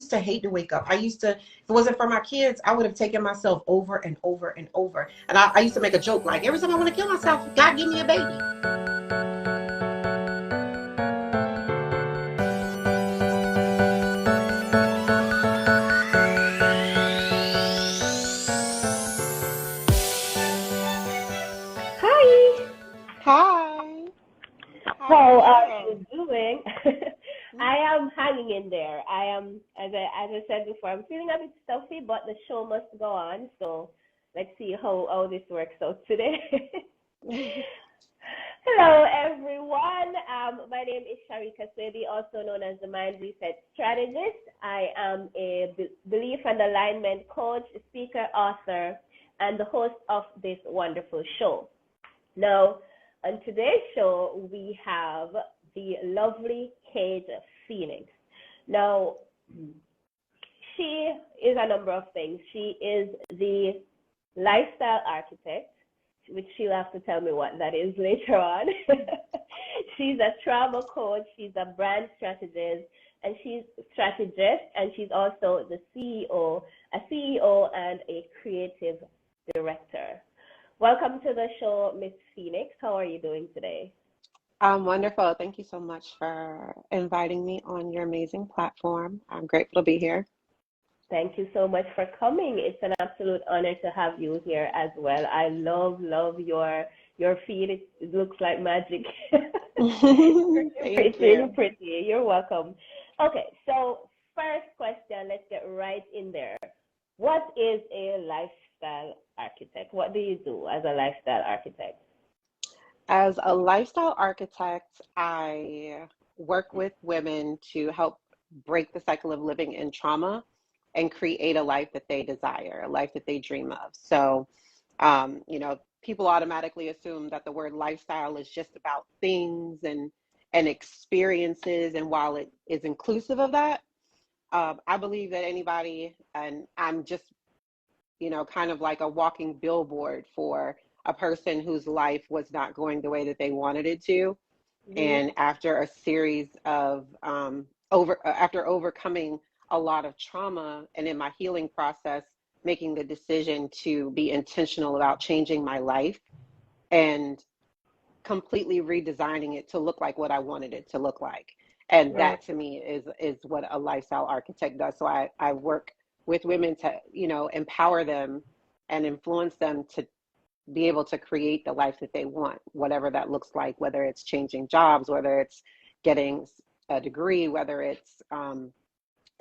used to hate to wake up. I used to, if it wasn't for my kids, I would have taken myself over and over and over. And I used to make a joke like, every time I want to kill myself, God give me a baby. Hi. Hi. How How are are you doing? I am hanging in there. I am, as I said before, I'm feeling a bit stuffy, but the show must go on. So let's see how this works out today. you? Hello, everyone. My name is Sharika Swebi, also known as the Mind Reset Strategist. I am a belief and alignment coach, speaker, author, and the host of this wonderful show. Now, on today's show, we have the lovely Caige Phoenix. Now, she is a number of things. She is the lifestyle architect, which she'll have to tell me what that is later on. She's a trauma coach. She's a brand strategist, and she's also the a CEO and a creative director. Welcome to the show, Miss Phoenix. How are you doing today? I'm wonderful. Thank you so much for inviting me on your amazing platform. I'm grateful to be here. Thank you so much for coming. It's an absolute honor to have you here as well. I love your feed. It looks like magic. Thank you. Pretty. You're welcome. Okay, so first question, let's get right in there. What is a lifestyle architect? What do you do as a lifestyle architect? As a lifestyle architect, I work with women to help break the cycle of living in trauma and create a life that they desire, a life that they dream of. So, people automatically assume that the word lifestyle is just about things and experiences. And while it is inclusive of that, I believe that anybody, and I'm just, kind of like a walking billboard for a person whose life was not going the way that they wanted it to. Mm-hmm. And after a series of after overcoming a lot of trauma and in my healing process, making the decision to be intentional about changing my life and completely redesigning it to look like what I wanted it to look like. And Right. that to me is what a lifestyle architect does. So I work with women to, empower them and influence them to be able to create the life that they want, whatever that looks like, whether it's changing jobs, whether it's getting a degree, whether it's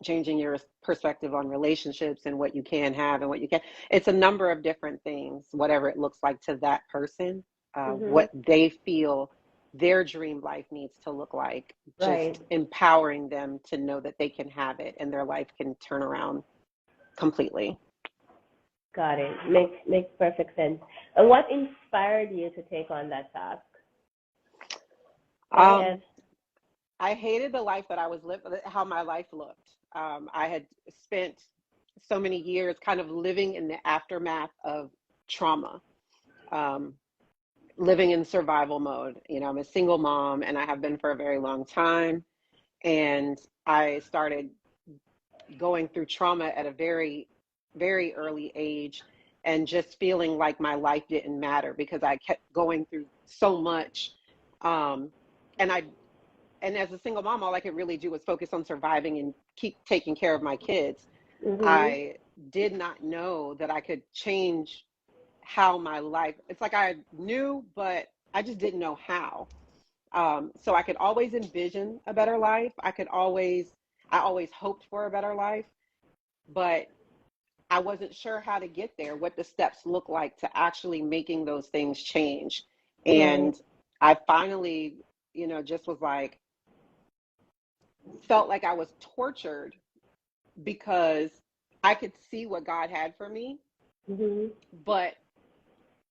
changing your perspective on relationships and what you can have and what you can't. It's a number of different things, whatever it looks like to that person, what they feel their dream life needs to look like, Right. just empowering them to know that they can have it and their life can turn around completely. Got it. Makes perfect sense. And what inspired you to take on that task? I hated the life that I was living, how my life looked. I had spent so many years kind of living in the aftermath of trauma, living in survival mode. I'm a single mom and I have been for a very long time. And I started going through trauma at a very, very early age and just feeling like my life didn't matter because I kept going through so much. And as a single mom, all I could really do was focus on surviving and keep taking care of my kids. I did not know that I could change how my life, it's like I knew, but I just didn't know how. So I could always envision a better life. I always hoped for a better life, but I wasn't sure how to get there, what the steps look like to actually making those things change. And I finally, just was like, felt like I was tortured because I could see what God had for me, but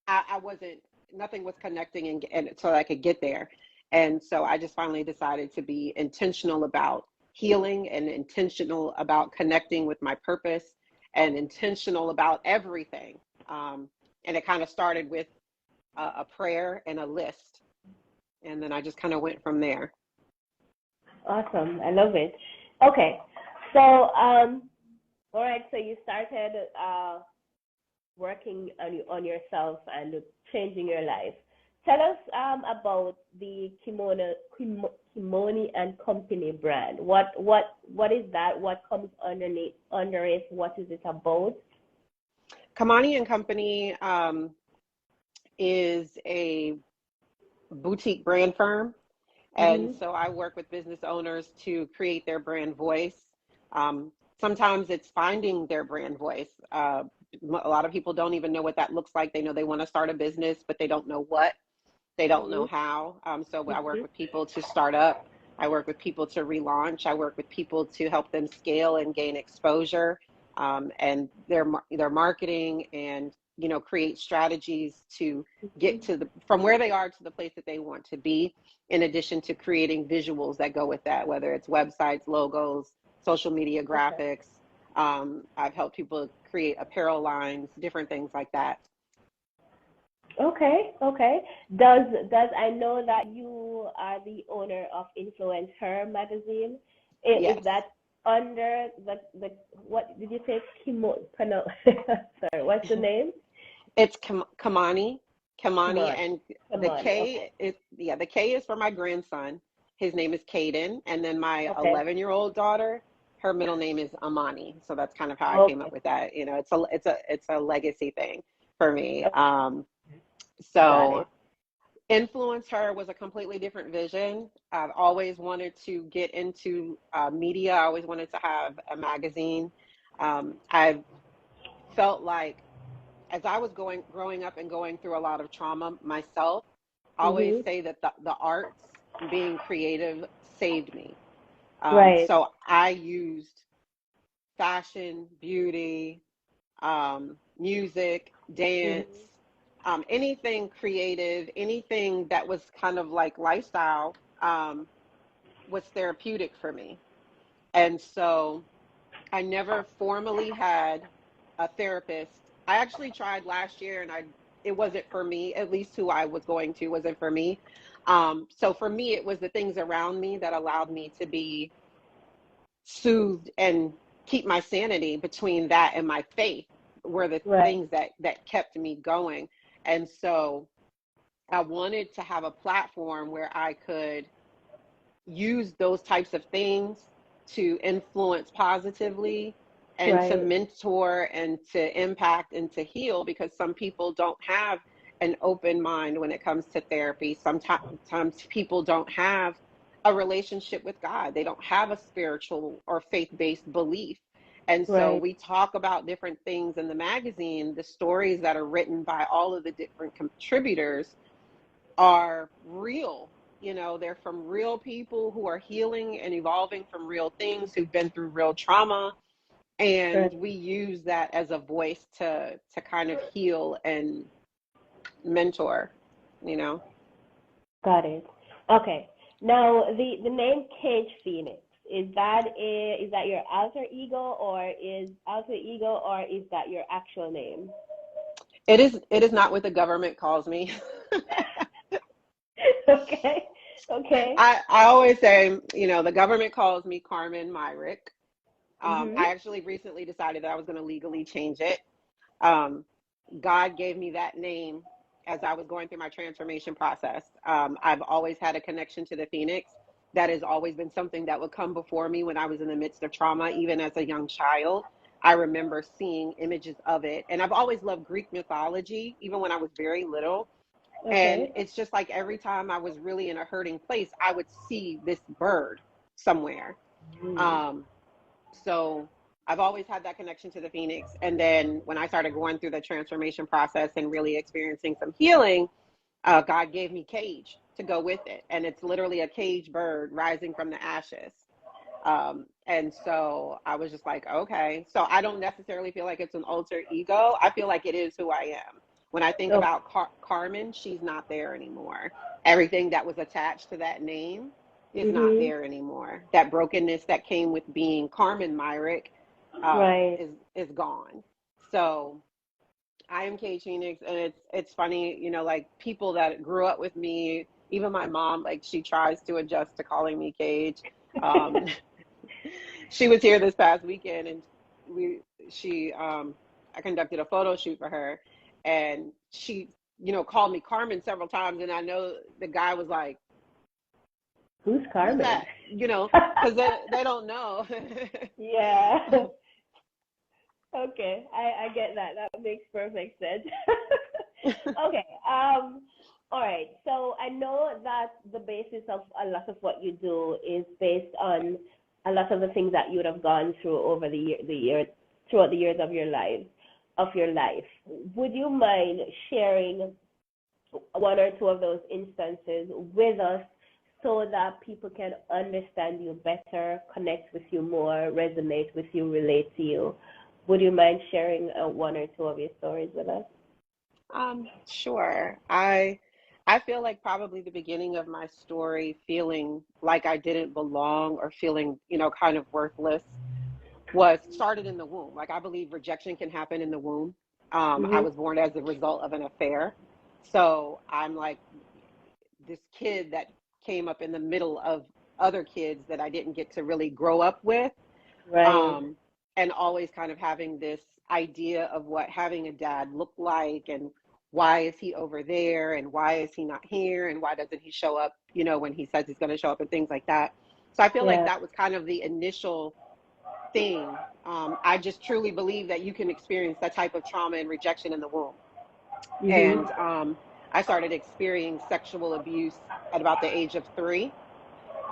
I wasn't, nothing was connecting and so I could get there. And so I just finally decided to be intentional about healing and intentional about connecting with my purpose and intentional about everything. And it kind of started with a prayer and a list. And then I just kind of went from there. Awesome. I love it. Okay. So, all right. So you started working on yourself and changing your life. Tell us about the Kimono and Company brand. What is that? What comes under it? What is it about? Kamani and Company is a boutique brand firm. And Mhm. so I work with business owners to create their brand voice. Sometimes it's finding their brand voice. A lot of people don't even know what that looks like. They know they want to start a business, but they don't know what, they don't know Mhm. how. So I work Mhm. with people to start up. I work with people to relaunch. I work with people to help them scale and gain exposure, and their marketing, and create strategies to get Mhm. to the from where they are to the place that they want to be. In addition to creating visuals that go with that, whether it's websites, logos, social media Okay. graphics. I've helped people create apparel lines, different things like that. Okay. Okay. Does I know that you are the owner of InfluencHER Magazine? Is Yes. that under the what did you say? Sorry. What's the name? It's Kamani, Come Kamani, on. and Come the on. Okay. K is, yeah, the K is for my grandson. His name is Caden, and then my Okay. 11-year-old daughter, her middle name is Amani. So that's kind of how I came up Okay. with that. It's a legacy thing for me. Okay. Got So it. Influence Her was a completely different vision. I've always wanted to get into media. I always wanted to have a magazine. I've felt like as I was growing up and going through a lot of trauma myself, I always Mhm. say that the arts, being creative, saved me. Right. So I used fashion, beauty, music, dance, Mhm. anything creative, anything that was kind of like lifestyle, was therapeutic for me. And so I never formally had a therapist. I actually tried last year, and it wasn't for me. At least who I was going to wasn't for me. So for me, it was the things around me that allowed me to be soothed and keep my sanity. Between that and my faith were the Right. things that kept me going. And so I wanted to have a platform where I could use those types of things to influence positively and to Right. mentor and to impact and to heal, because some people don't have an open mind when it comes to therapy. Sometimes people don't have a relationship with God. They don't have a spiritual or faith-based belief. And so Right. we talk about different things in the magazine. The stories that are written by all of the different contributors are real. They're from real people who are healing and evolving from real things, who've been through real trauma. And Right. we use that as a voice to kind of heal and mentor, you know. Got it. Okay. Now the name Caige Phoenix, is that your alter ego or is that your actual name? It is not what the government calls me. Okay. Okay. I always say, the government calls me Carmen Myrick. Mhm. I actually recently decided that I was going to legally change it. Um, God gave me that name as I was going through my transformation process. I've always had a connection to the Phoenix. That has always been something that would come before me when I was in the midst of trauma, even as a young child. I remember seeing images of it. And I've always loved Greek mythology, even when I was very little. And Okay. it's just like every time I was really in a hurting place, I would see this bird somewhere. Mm. Um, so I've always had that connection to the Phoenix. And then when I started going through the transformation process and really experiencing some healing, God gave me Caige to go with it. And it's literally a cage bird rising from the ashes. And so I was just like, okay. So I don't necessarily feel like it's an alter ego. I feel like it is who I am. When I think Okay. about Carmen, she's not there anymore. Everything that was attached to that name is not Mhm. there anymore. That brokenness that came with being Carmen Myrick, Right. is gone. So I am Caige Phoenix, and it's funny, like people that grew up with me, even my mom, like she tries to adjust to calling me Caige. Um, she was here this past weekend, and we she I conducted a photo shoot for her, and she called me Carmen several times, and I know the guy was like, Who's who's Carmen? that, because they don't know. Yeah. Okay, I get that. That makes perfect sense. Okay. All right. So I know that the basis of a lot of what you do is based on a lot of the things that you would have gone through over throughout the years of your life. Would you mind sharing one or two of those instances with us so that people can understand you better, connect with you more, resonate with you, relate to you? Would you mind sharing one or two of your stories with us? Sure. I feel like probably the beginning of my story, feeling like I didn't belong or feeling, kind of worthless, was started in the womb. Like, I believe rejection can happen in the womb. I Mhm. was born as a result of an affair. So I'm like this kid that came up in the middle of other kids that I didn't get to really grow up with. Right. Um, and always kind of having this idea of what having a dad looked like, and why is he over there, and why is he not here, and why doesn't he show up, when he says he's going to show up, and things like that. So I feel like Yeah. that was kind of the initial thing. I just truly believe that you can experience that type of trauma and rejection in the womb. Mhm. And I started experiencing sexual abuse at about the age of 3.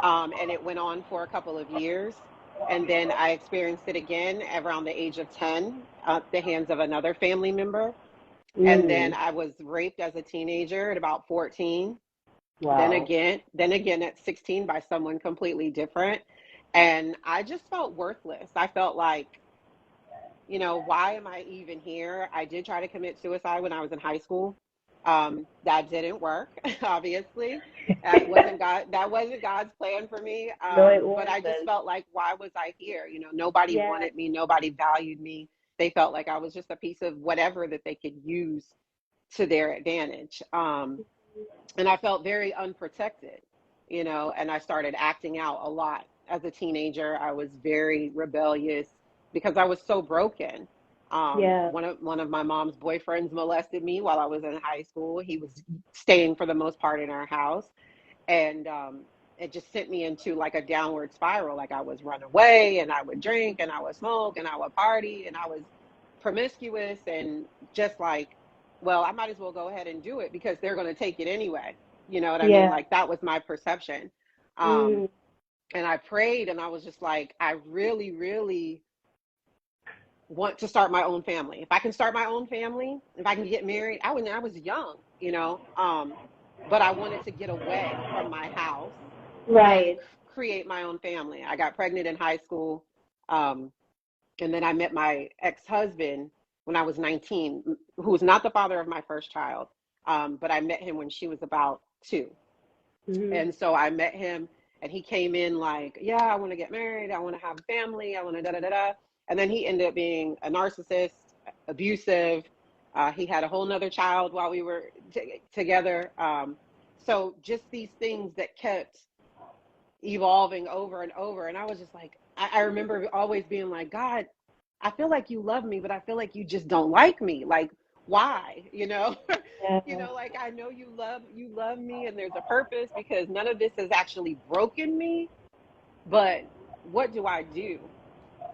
And it went on for a couple of years. And then I experienced it again around the age of 10 at the hands of another family member. And then Mm. I was raped as a teenager at about 14. Wow. Then again at 16 by someone completely different. And I just felt worthless. I felt like, why am I even here? I did try to commit suicide when I was in high school. That didn't work, obviously. That wasn't God's plan for me. No, it But I just wasn't. felt like, why was I here? Nobody Yeah. wanted me, nobody valued me. They felt like I was just a piece of whatever that they could use to their advantage. And I felt very unprotected, and I started acting out a lot as a teenager. I was very rebellious because I was so broken. Yeah. One of my mom's boyfriends molested me while I was in high school. He was staying for the most part in our house, and it just sent me into like a downward spiral. Like, I was run away, and I would drink, and I would smoke, and I would party, and I was promiscuous, and just like, well, I might as well go ahead and do it because they're going to take it anyway. You know what I mean? Yeah. Like, that was my perception. Um, Mm. and I prayed, and I was just like, I really, really want to start my own family. If I can start my own family, if I can get married, I was young, but I wanted to get away from my house and Right. create my own family. I got pregnant in high school. Um, and then I met my ex-husband when I was 19, who was not the father of my first child. But I met him when she was about 2. Mhm. And so I met him, and he came in like, yeah, I want to get married. I want to have a family. I want to da da da da. And then he ended up being a narcissist, abusive. He had a whole nother child while we were together. So just these things that kept evolving over and over. And I was just like, I remember always being like, God, I feel like you love me, but I feel like you just don't like me. Like, why? Yeah. Like, I know you love me, and there's a purpose, because none of this has actually broken me, but what do I do?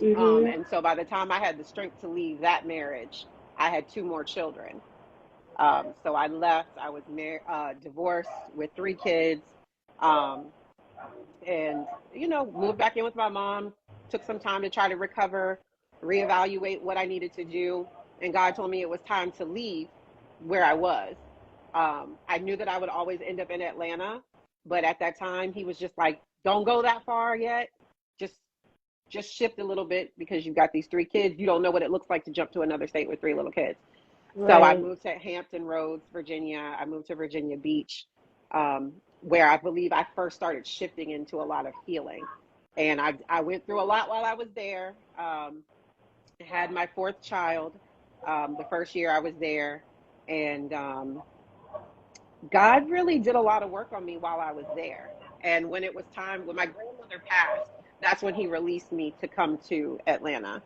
Mhm. And so by the time I had the strength to leave that marriage, I had 2 more children. So I left. I was married, divorced with 3 kids. Um, and moved back in with my mom. Took some time to try to recover, reevaluate what I needed to do, and God told me it was time to leave where I was. I knew that I would always end up in Atlanta, but at that time he was just like, don't go that far yet, just just shift a little bit, because you've got these 3 kids. You don't know what it looks like to jump to another state with 3 little kids. So I Right. moved to Hampton Roads, Virginia. I moved to Virginia Beach, where I believe I first started shifting into a lot of healing. And I went through a lot while I was there. Had my 4th child the first year I was there. And God really did a lot of work on me while I was there. And when it was time, when my grandmother passed, that's when he released me to come to Atlanta.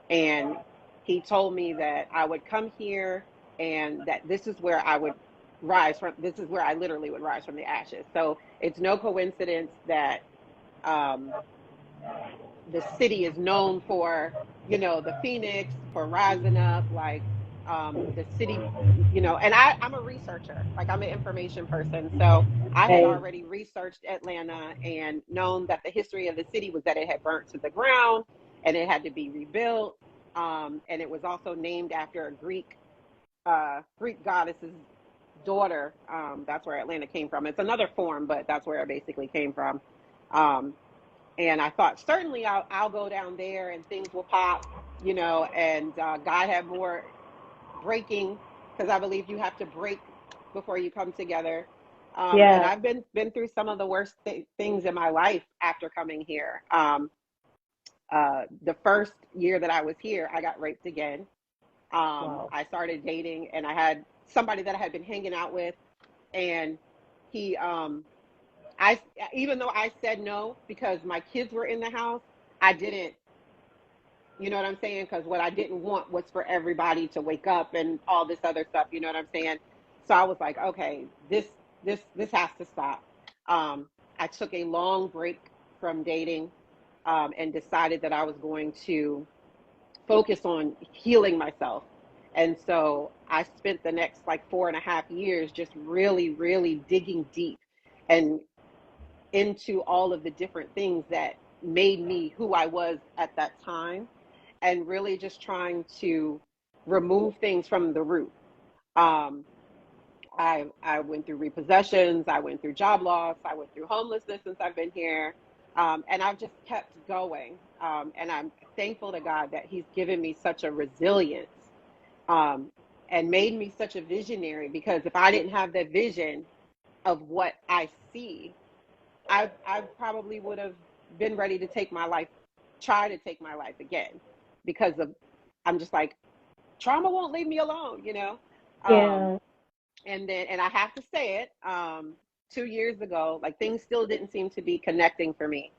And he told me that I would come here and that this is where I would rise from. This is where I literally would rise from the ashes. So it's no coincidence that um, the city is known for, the Phoenix, for rising up, like the city, and I'm a researcher, like I'm an information person. So I had Right. already researched Atlanta and known that the history of the city was that it had burnt to the ground and it had to be rebuilt. And it was also named after a Greek goddess's daughter. That's where Atlanta came from. It's another form, but that's where it basically came from. Um, and I thought certainly I'll go down there and things will pop, and God had more breaking, because I believe you have to break before you come together. And Yeah. I've been through some of the worst things in my life after coming here. The first year that I was here, I got raped again. Wow. I started dating, and I had somebody that I had been hanging out with, and he I even though I said no because my kids were in the house, I didn't, you know what I'm saying? Because what I didn't want was for everybody to wake up and all this other stuff, you know what I'm saying? So I was like, okay, this has to stop. I took a long break from dating, and decided that I was going to focus on healing myself. And so I spent the next like 4.5 years just really, really digging deep and into all of the different things that made me who I was at that time, and really just trying to remove things from the root. Um, I went through repossessions, I went through job loss, I went through homelessness since I've been here, and I've just kept going. And I'm thankful to God that He's given me such a resilience, um, and made me such a visionary. Because if I didn't have that vision of what I see, I probably would have been ready to take my life, try to take my life again, because of I'm just like, trauma won't leave me alone. Um, Yeah. and I have to say it, 2 years ago, like things still didn't seem to be connecting for me.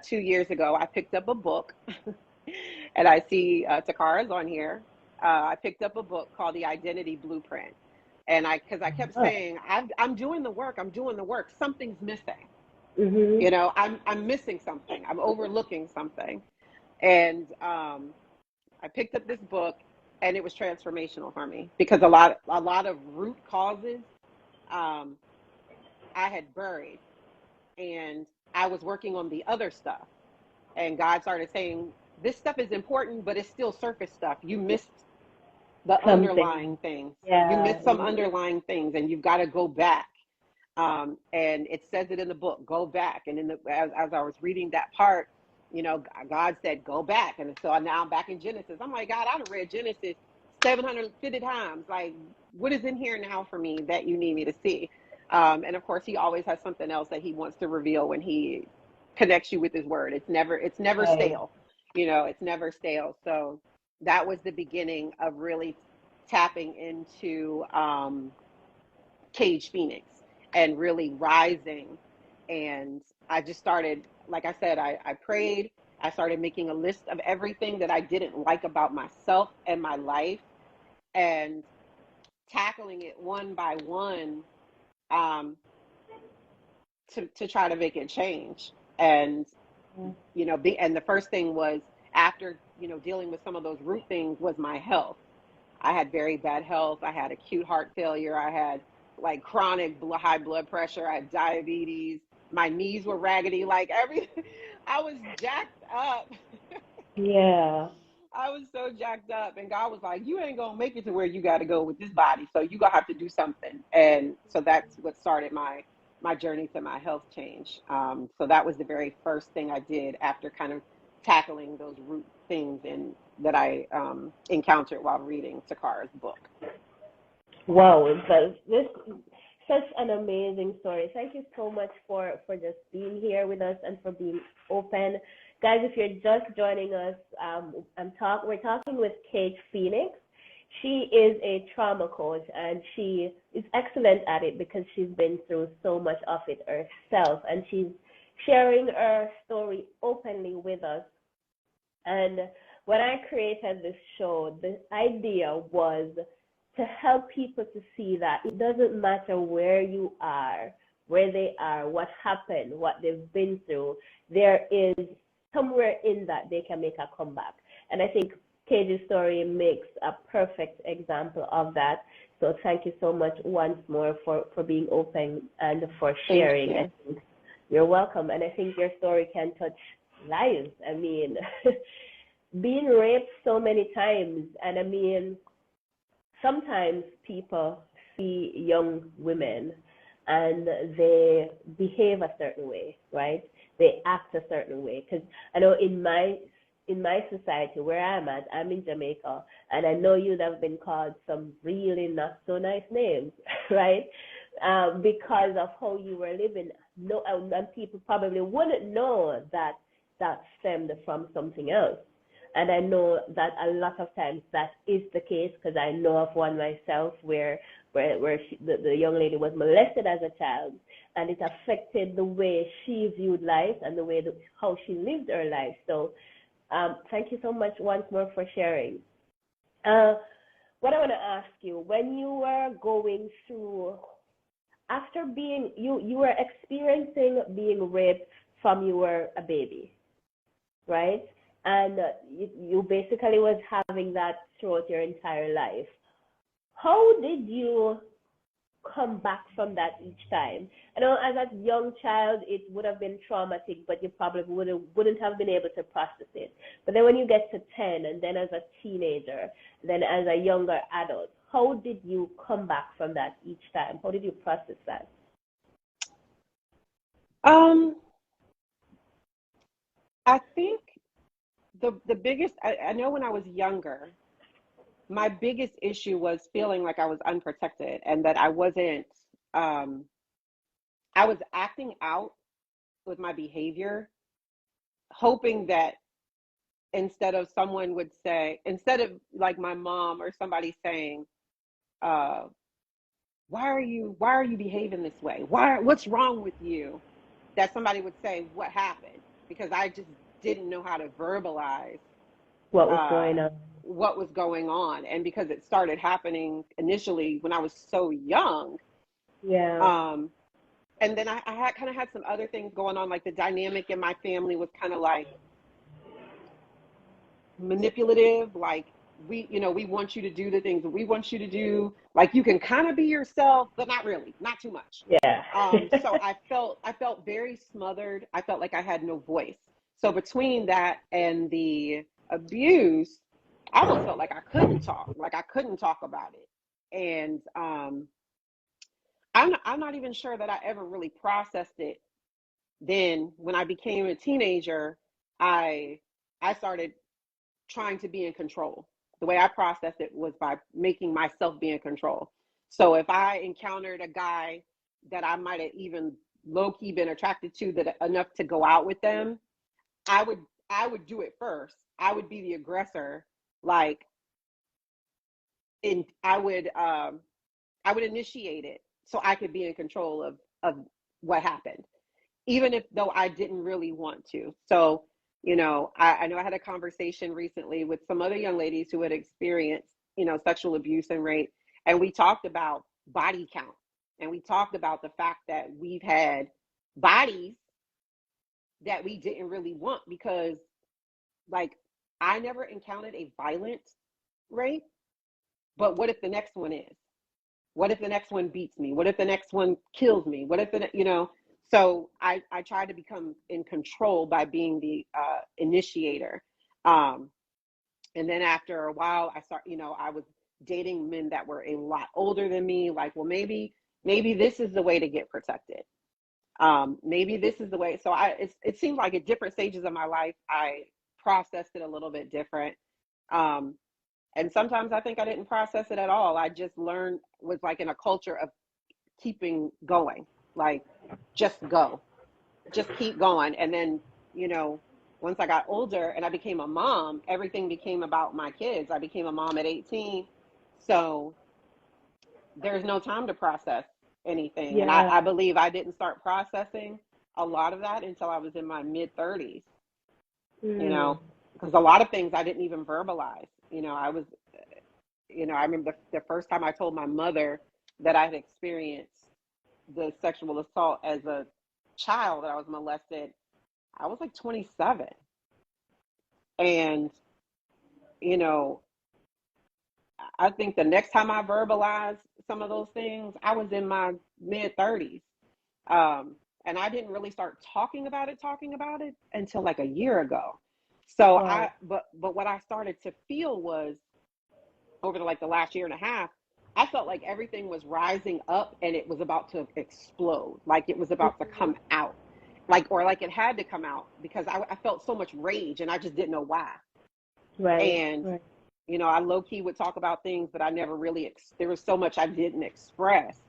2 years ago, I picked up a book, and I see Takara's on here. I picked up a book called The Identity Blueprint, and because I kept Oh. saying, I'm doing the work, I'm doing the work. Something's missing. Mhm. I'm missing something. I'm overlooking something. And I picked up this book, and it was transformational for me, because a lot of root causes, um, I had buried, and I was working on the other stuff. And God started saying, this stuff is important, but it's still surface stuff. You missed the Something. underlying things. You Yeah. missed some underlying things, and you've got to go back. And it says it in the book, go back. And as I was reading that part, God said, go back. And so now I'm back in Genesis. I'm like, God, I've read Genesis 750 times. Like, what is in here now for me that you need me to see? And of course, He always has something else that He wants to reveal when He connects you with His word. It's never Right. stale. It's never stale. So that was the beginning of really tapping into Caige Phoenix and really rising. And I just started, like I said, I prayed. I started making a list of everything that I didn't like about myself and my life, and tackling it one by one, um, to try to make it change. And, and the first thing was, after, dealing with some of those root things, was my health. I had very bad health. I had acute heart failure. I had like chronic high blood pressure. I had diabetes. My knees were raggedy. Like everything, I was jacked up. Yeah. I was so jacked up. And God was like, you ain't going to make it to where you got to go with this body. So you going to have to do something. And so that's what started my journey to my health change. So that was the very first thing I did after kind of tackling those root things that I encountered while reading Takara's book. Wow. This such an amazing story. Thank you so much for just being here with us and for being open. Guys, if you're just joining us, we're talking with Caige Phoenix. She is a trauma coach, and she is excellent at it because she's been through so much of it herself, and sharing her story openly with us. And when I created this show, the idea was to help people to see that it doesn't matter where you are, where they are, what happened, what they've been through, there is somewhere in that they can make a comeback. And I think Caige's story makes a perfect example of that. So thank you so much once more for being open and for sharing. Thank you. You're welcome. And I think your story can touch lives. I mean, being raped so many times, and I mean, sometimes people see young women and they behave a certain way, right? They act a certain way. Because I know in my society where I'm at, I'm in Jamaica, and I know you'd have been called some really not so nice names, right? Because of how you were living. No, and people probably wouldn't know that that stemmed from something else. And I know that a lot of times that is the case, because I know of one myself where the young lady was molested as a child, and it affected the way she viewed life and the way how she lived her life. So thank you so much once more for sharing. What I want to ask you, when you were going through, after being, you were experiencing being raped from you were a baby, right? And you basically was having that throughout your entire life. How did you come back from that each time? I know as a young child it would have been traumatic, but you probably wouldn't have been able to process it. But then when you get to 10, and then as a teenager, then as a younger adult, how did you come back from that each time? How did you process that? I think the biggest, I know when I was younger, my biggest issue was feeling like I was unprotected and that um, I was acting out with my behavior, hoping that instead of like my mom or somebody saying, uh, why are you behaving this way? What's wrong with you? That somebody would say, what happened? Because I just didn't know how to verbalize What was uh, going on? what was going on. And because it started happening initially when I was so young, Yeah. um, and then I had kind of had some other things going on, like the dynamic in my family was kind of like manipulative, like we want you to do the things that we want you to do, like you can kind of be yourself but not really, not too much. Yeah. So I felt very smothered. I felt like I had no voice. So between that and the abuse, I almost felt like I couldn't talk about it. And I'm not even sure that I ever really processed it. Then when I became a teenager, i I started trying to be in control. The way I processed it was by making myself be in control. So if I encountered a guy that I might have even low key been attracted to that enough to go out with them, I would I would do it first. I would be the aggressor, like, and I would initiate it so I could be in control of what happened, even if though I didn't really want to. So, I know I had a conversation recently with some other young ladies who had experienced, sexual abuse and rape. And we talked about body count. And we talked about the fact that we've had bodies that we didn't really want because, like, I never encountered a violent rape, but what if the next one is? What if the next one beats me? What if the next one kills me? What if So I try to become in control by being the initiator. Um, and then after a while, I was dating men that were a lot older than me. Like, well, maybe this is the way to get protected. Maybe this is the way. So it seems like at different stages of my life, I processed it a little bit different. Um, and sometimes I think I didn't process it at all. I just learned, was like in a culture of keeping going, like just go, just keep going. And then, you know, once I got older and I became a mom, everything became about my kids. I became a mom at 18. So there's no time to process anything. And Yeah. I believe I didn't start processing a lot of that until I was in my mid 30s, you Mm. know, because a lot of things I didn't even verbalize. I remember the first time I told my mother that I had experienced the sexual assault as a child, that I was molested. I was like 27. And, you know, I think the next time I verbalized some of those things, I was in my mid 30s. And I didn't really start talking about it until like a year ago. So Wow. but what I started to feel was over the last year and a half, I felt like everything was rising up and it was about to explode, like it was about to come out, like it had to come out because I felt so much rage and I just didn't know why. Right. And Right. I low key would talk about things, but I never really there was so much I didn't express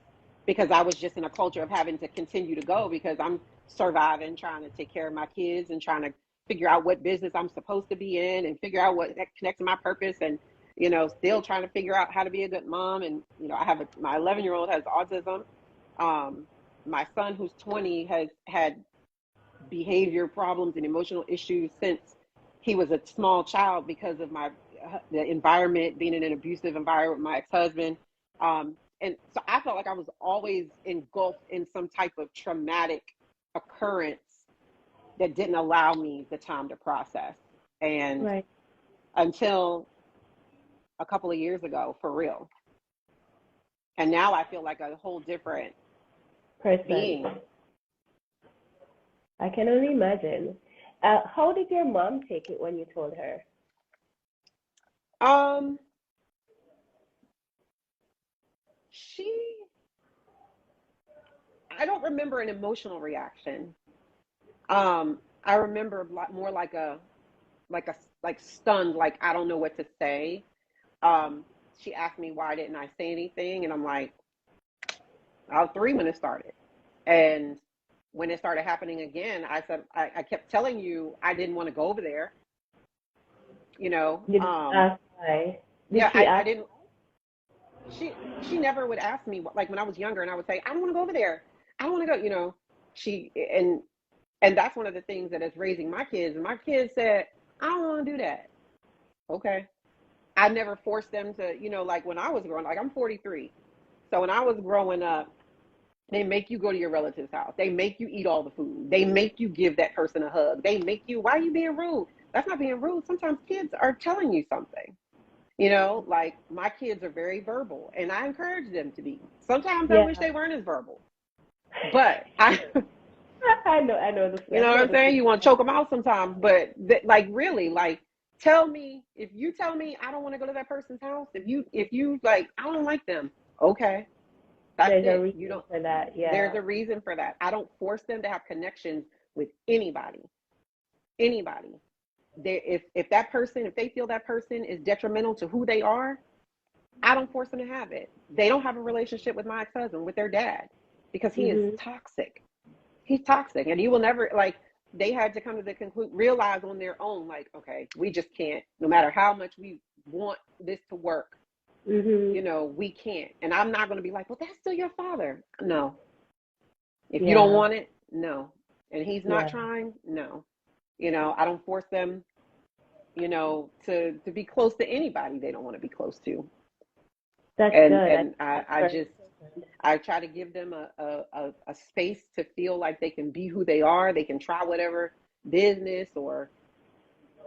because I was just in a culture of having to continue to go because I'm surviving, trying to take care of my kids and trying to figure out what business I'm supposed to be in and figure out what connects to my purpose, and still trying to figure out how to be a good mom. And I have my 11-year-old has autism. Um, my son, who's 20, has had behavior problems and emotional issues since he was a small child because of the environment, being in an abusive environment with my ex-husband. And so I felt like I was always engulfed in some type of traumatic occurrence that didn't allow me the time to process. And Right. until a couple of years ago, for real. And now I feel like a whole different Person. being. I can only imagine. How did your mom take it when you told her? Um, she, I don't remember an emotional reaction. I remember more like a like stunned, like I don't know what to say. Um, she asked me why didn't I say anything, and I'm like, I was 3 when it started, and when it started happening again, I said I kept telling you I didn't want to go over there. You know, Did she ask why? Did yeah, she I ask? didn't. She never would ask me, like when I was younger, and I would say I don't want to go over there. I don't want to go. She and that's one of the things that is raising my kids. And my kids said, I don't want to do that. Okay. I never forced them to, like when I was growing, like I'm 43. So when I was growing up, they make you go to your relative's house. They make you eat all the food. They make you give that person a hug. They make you, why are you being rude? That's not being rude. Sometimes kids are telling you something. Like my kids are very verbal and I encourage them to be. Sometimes I Yeah. wish they weren't as verbal. But I know you know I what know I'm the saying? feeling. You want to choke them out sometimes, but like really, like tell me if you tell me I don't want to go to that person's house. If you like I don't like them, okay, that's There's a it. You reason don't. for that. There's Yeah. a reason for that. I don't force them to have connections with anybody. Anybody. If that person, if they feel that person is detrimental to who they are, I don't force them to have it. They don't have a relationship with my ex-husband, with their dad, because he is Mhm. toxic. He's toxic, and you will never like. They had to come to the conclusion, realize on their own, like, okay, we just can't. No matter how much we want this to work, Mhm. we can't. And I'm not going to be like, well, that's still your father. No, if you don't Yeah. want it, no. And he's not Yeah. trying, no. I don't force them, to be close to anybody they don't want to be close to. That's And good. I and think I, that's I very just important. I try to give them a space to feel like they can be who they are. They can try whatever business or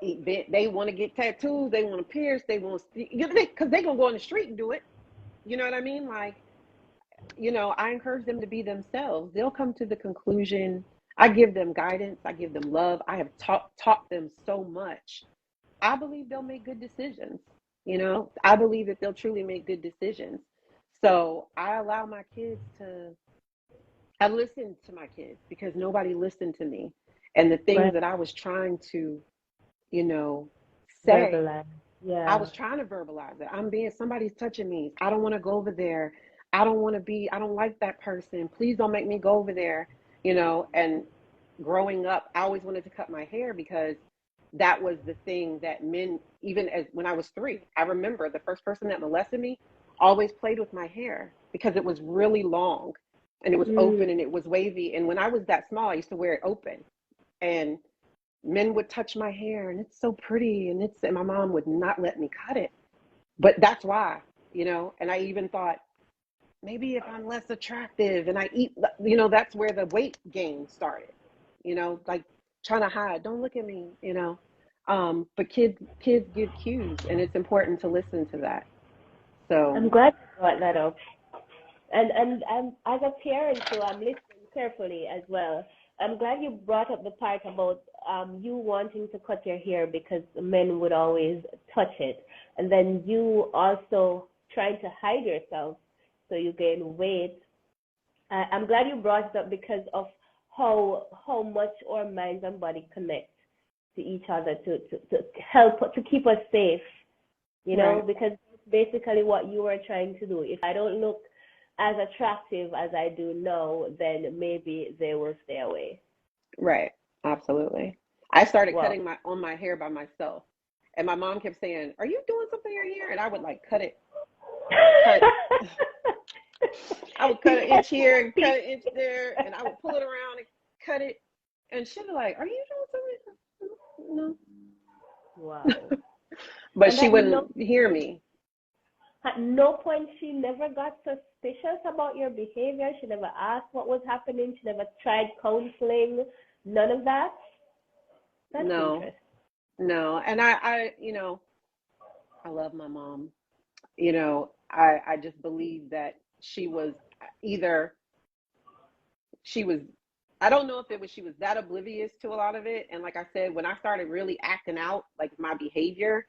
event they want to get tattoos. They want to pierce. They want to, because they're going to go on the street and do it. You know what I mean? Like, I encourage them to be themselves. They'll come to the conclusion. I give them guidance. I give them love. I have taught them so much. I believe they'll make good decisions. I believe that they'll truly make good decisions. So I allow my kids to, I listen to my kids because nobody listened to me. And the things Right. that I was trying to, you know, say, Verbalize. I Yeah. was trying to verbalize it. Somebody's touching me. I don't want to go over there. I don't like that person. Please don't make me go over there. And growing up, I always wanted to cut my hair because that was the thing that men, even as when I was 3, I remember the first person that molested me always played with my hair because it was really long. and it was open and it was wavy. And when I was that small, I used to wear it open, and men would touch my hair, and it's so pretty, and my mom would not let me cut it. But that's why, and I even thought, maybe if I'm less attractive and I eat, that's where the weight gain started, like trying to hide, don't look at me, but kids give cues, and it's important to listen to that. So I'm glad you brought that up. And as a parent too, I'm listening carefully as well. I'm glad you brought up the part about you wanting to cut your hair because men would always touch it, and then you also trying to hide yourself so you gain weight. I'm glad you brought it up because of how much our minds and body connect to each other to help to keep us safe. Right. Because basically what you were trying to do. If I don't look as attractive as I do now, then maybe they will stay away. Right. Absolutely. I started Well, cutting my hair by myself, and my mom kept saying, "Are you doing something in your hair?" And I would like cut. I would cut an inch here and cut an inch there, and I would pull it around and cut it. And she'd be like, "Are you doing something?" No. wow. But And she wouldn't hear me. at no point she never got suspicious about your behavior. She never asked what was happening. She never tried counseling. None of that. That's No, interesting. no. And I love my mom. I just believe that she was either she was I don't know if it was she was that oblivious to a lot of it. And like I said, when I started really acting out like my behavior,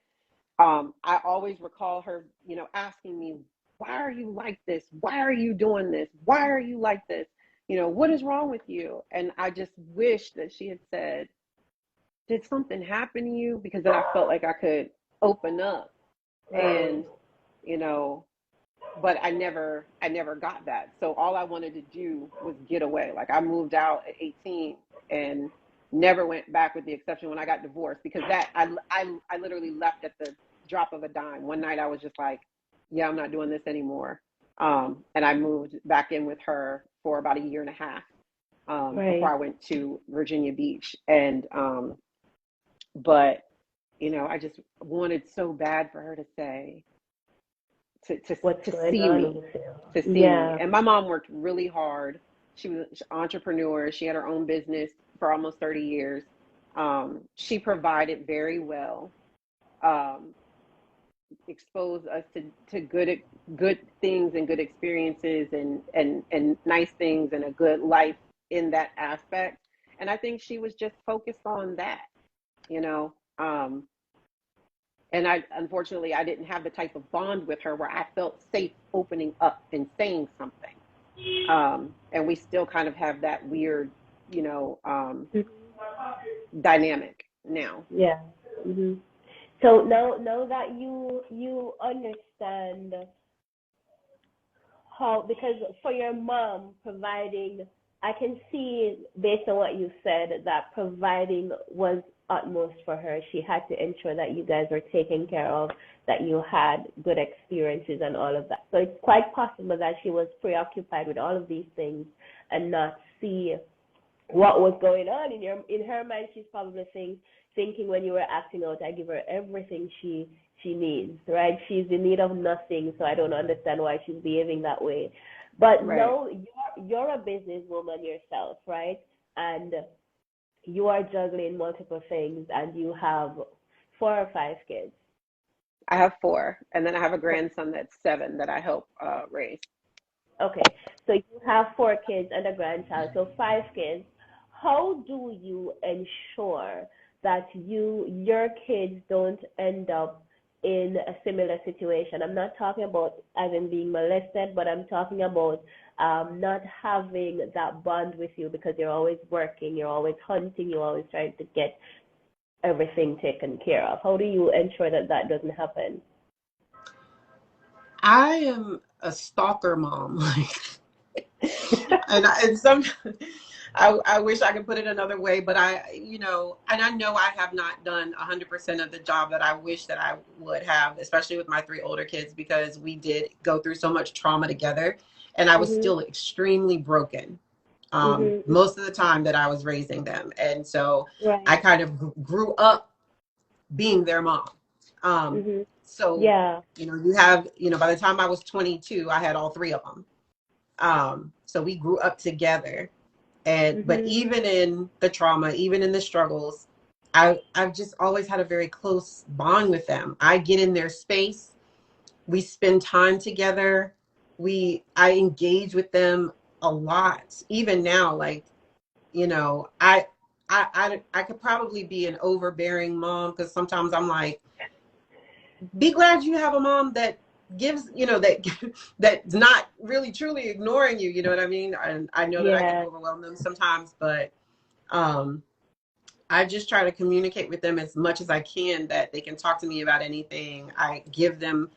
I always recall her, asking me, why are you like this? Why are you doing this? Why are you like this? What is wrong with you? And I just wish that she had said, did something happen to you? Because then I felt like I could open up, Right. and, you know, but I never got that. So all I wanted to do was get away. Like I moved out at 18 and never went back, with the exception when I got divorced, because that I literally left at the drop of a dime. One night I was just like, yeah, I'm not doing this anymore. And I moved back in with her for about a year and a half, before Right. I went to Virginia Beach. And but I just wanted so bad for her to say, to to What's to going see on me, with you? to see me. Yeah. And my mom worked really hard. She was an entrepreneur. She had her own business for almost 30 years. She provided very well, um, exposed us to good things and good experiences, and nice things, and a good life in that aspect. And I think she was just focused on that, you know. And unfortunately, I didn't have the type of bond with her where I felt safe opening up and saying something. And we still kind of have that weird, you know, um, dynamic now. Yeah. hmm So now that you understand how, because for your mom providing, I can see based on what you said that providing was utmost for her. She had to ensure that you guys were taken care of, that you had good experiences and all of that. So it's quite possible that she was preoccupied with all of these things and not see what was going on in her mind. She's probably thinking when you were acting out, I give her everything she needs, right? She's in need of nothing, so I don't understand why she's behaving that way. But Right. no, you're a businesswoman yourself, right? And you are juggling multiple things, and you have 4 or 5 kids. I have four, and then I have a grandson that's 7 that I help raise. Okay, so you have 4 kids and a grandchild, so 5 kids. How do you ensure that your kids don't end up in a similar situation? I'm not talking about as in being molested, but I'm talking about not having that bond with you because you're always working, you're always hunting, you're always trying to get everything taken care of. How do you ensure that that doesn't happen? I am a stalker mom, and some. I wish I could put it another way, but and I know I have not done 100% of the job that I wish that I would have, especially with my 3 older kids, because we did go through so much trauma together. and I was Mhm. still extremely broken Mhm. most of the time that I was raising them. And so I Right. kind of grew up being their mom. Um, Mhm. so, Yeah. you have, by the time I was 22, I had all three of them. So we grew up together. But Mhm. even in the trauma, even in the struggles, I've just always had a very close bond with them. I get in their space. We spend time together. I engage with them a lot. Even now, like, I could probably be an overbearing mom, because sometimes I'm like, be glad you have a mom that gives, that that's not really truly ignoring you. You know what I mean? And I know that I can Yeah. overwhelm them sometimes, but um, I just try to communicate with them as much as I can, that they can talk to me about anything. I give them,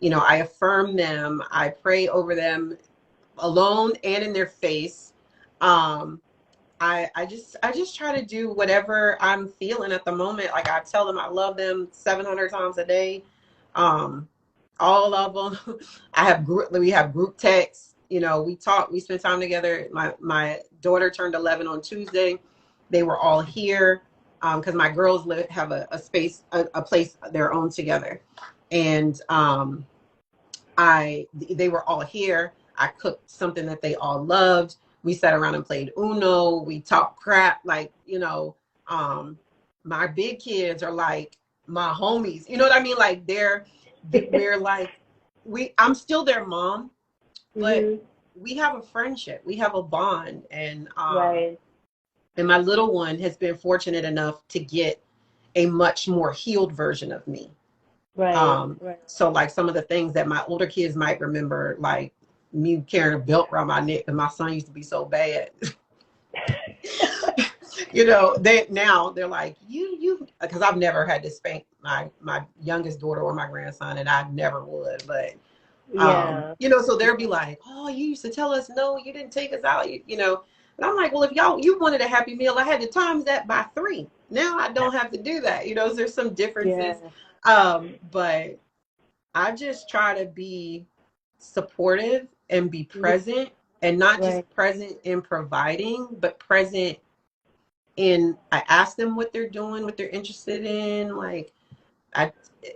I affirm them. I pray over them alone and in their face. Um, I just try to do whatever I'm feeling at the moment. Like, I tell them I love them 700 times a day. Um, all of them. We have group texts. We talk. We spend time together. My daughter turned 11 on Tuesday. They were all here because my girls have a space, a place of their own together, and they were all here. I cooked something that they all loved. We sat around and played Uno. We talked crap. Like, my big kids are like my homies. You know what I mean? Like, we're like, I'm still their mom, but Mhm. we have a friendship. We have a bond. Right. And my little one has been fortunate enough to get a much more healed version of me. Right. Right. So like some of the things that my older kids might remember, like me carrying a belt around my neck, and my son used to be so bad. They're like, because I've never had to spank my youngest daughter or my grandson, and I never would. But Yeah. so they'll be like, oh, you used to tell us no, you didn't take us out, And I'm like, well, if you wanted a Happy Meal, I had to times that by 3. Now I don't have to do that. There's some differences. Yeah. But I just try to be supportive and be Yeah. present, and not Right. just present in providing, but present I ask them what they're doing, what they're interested in. Like, I,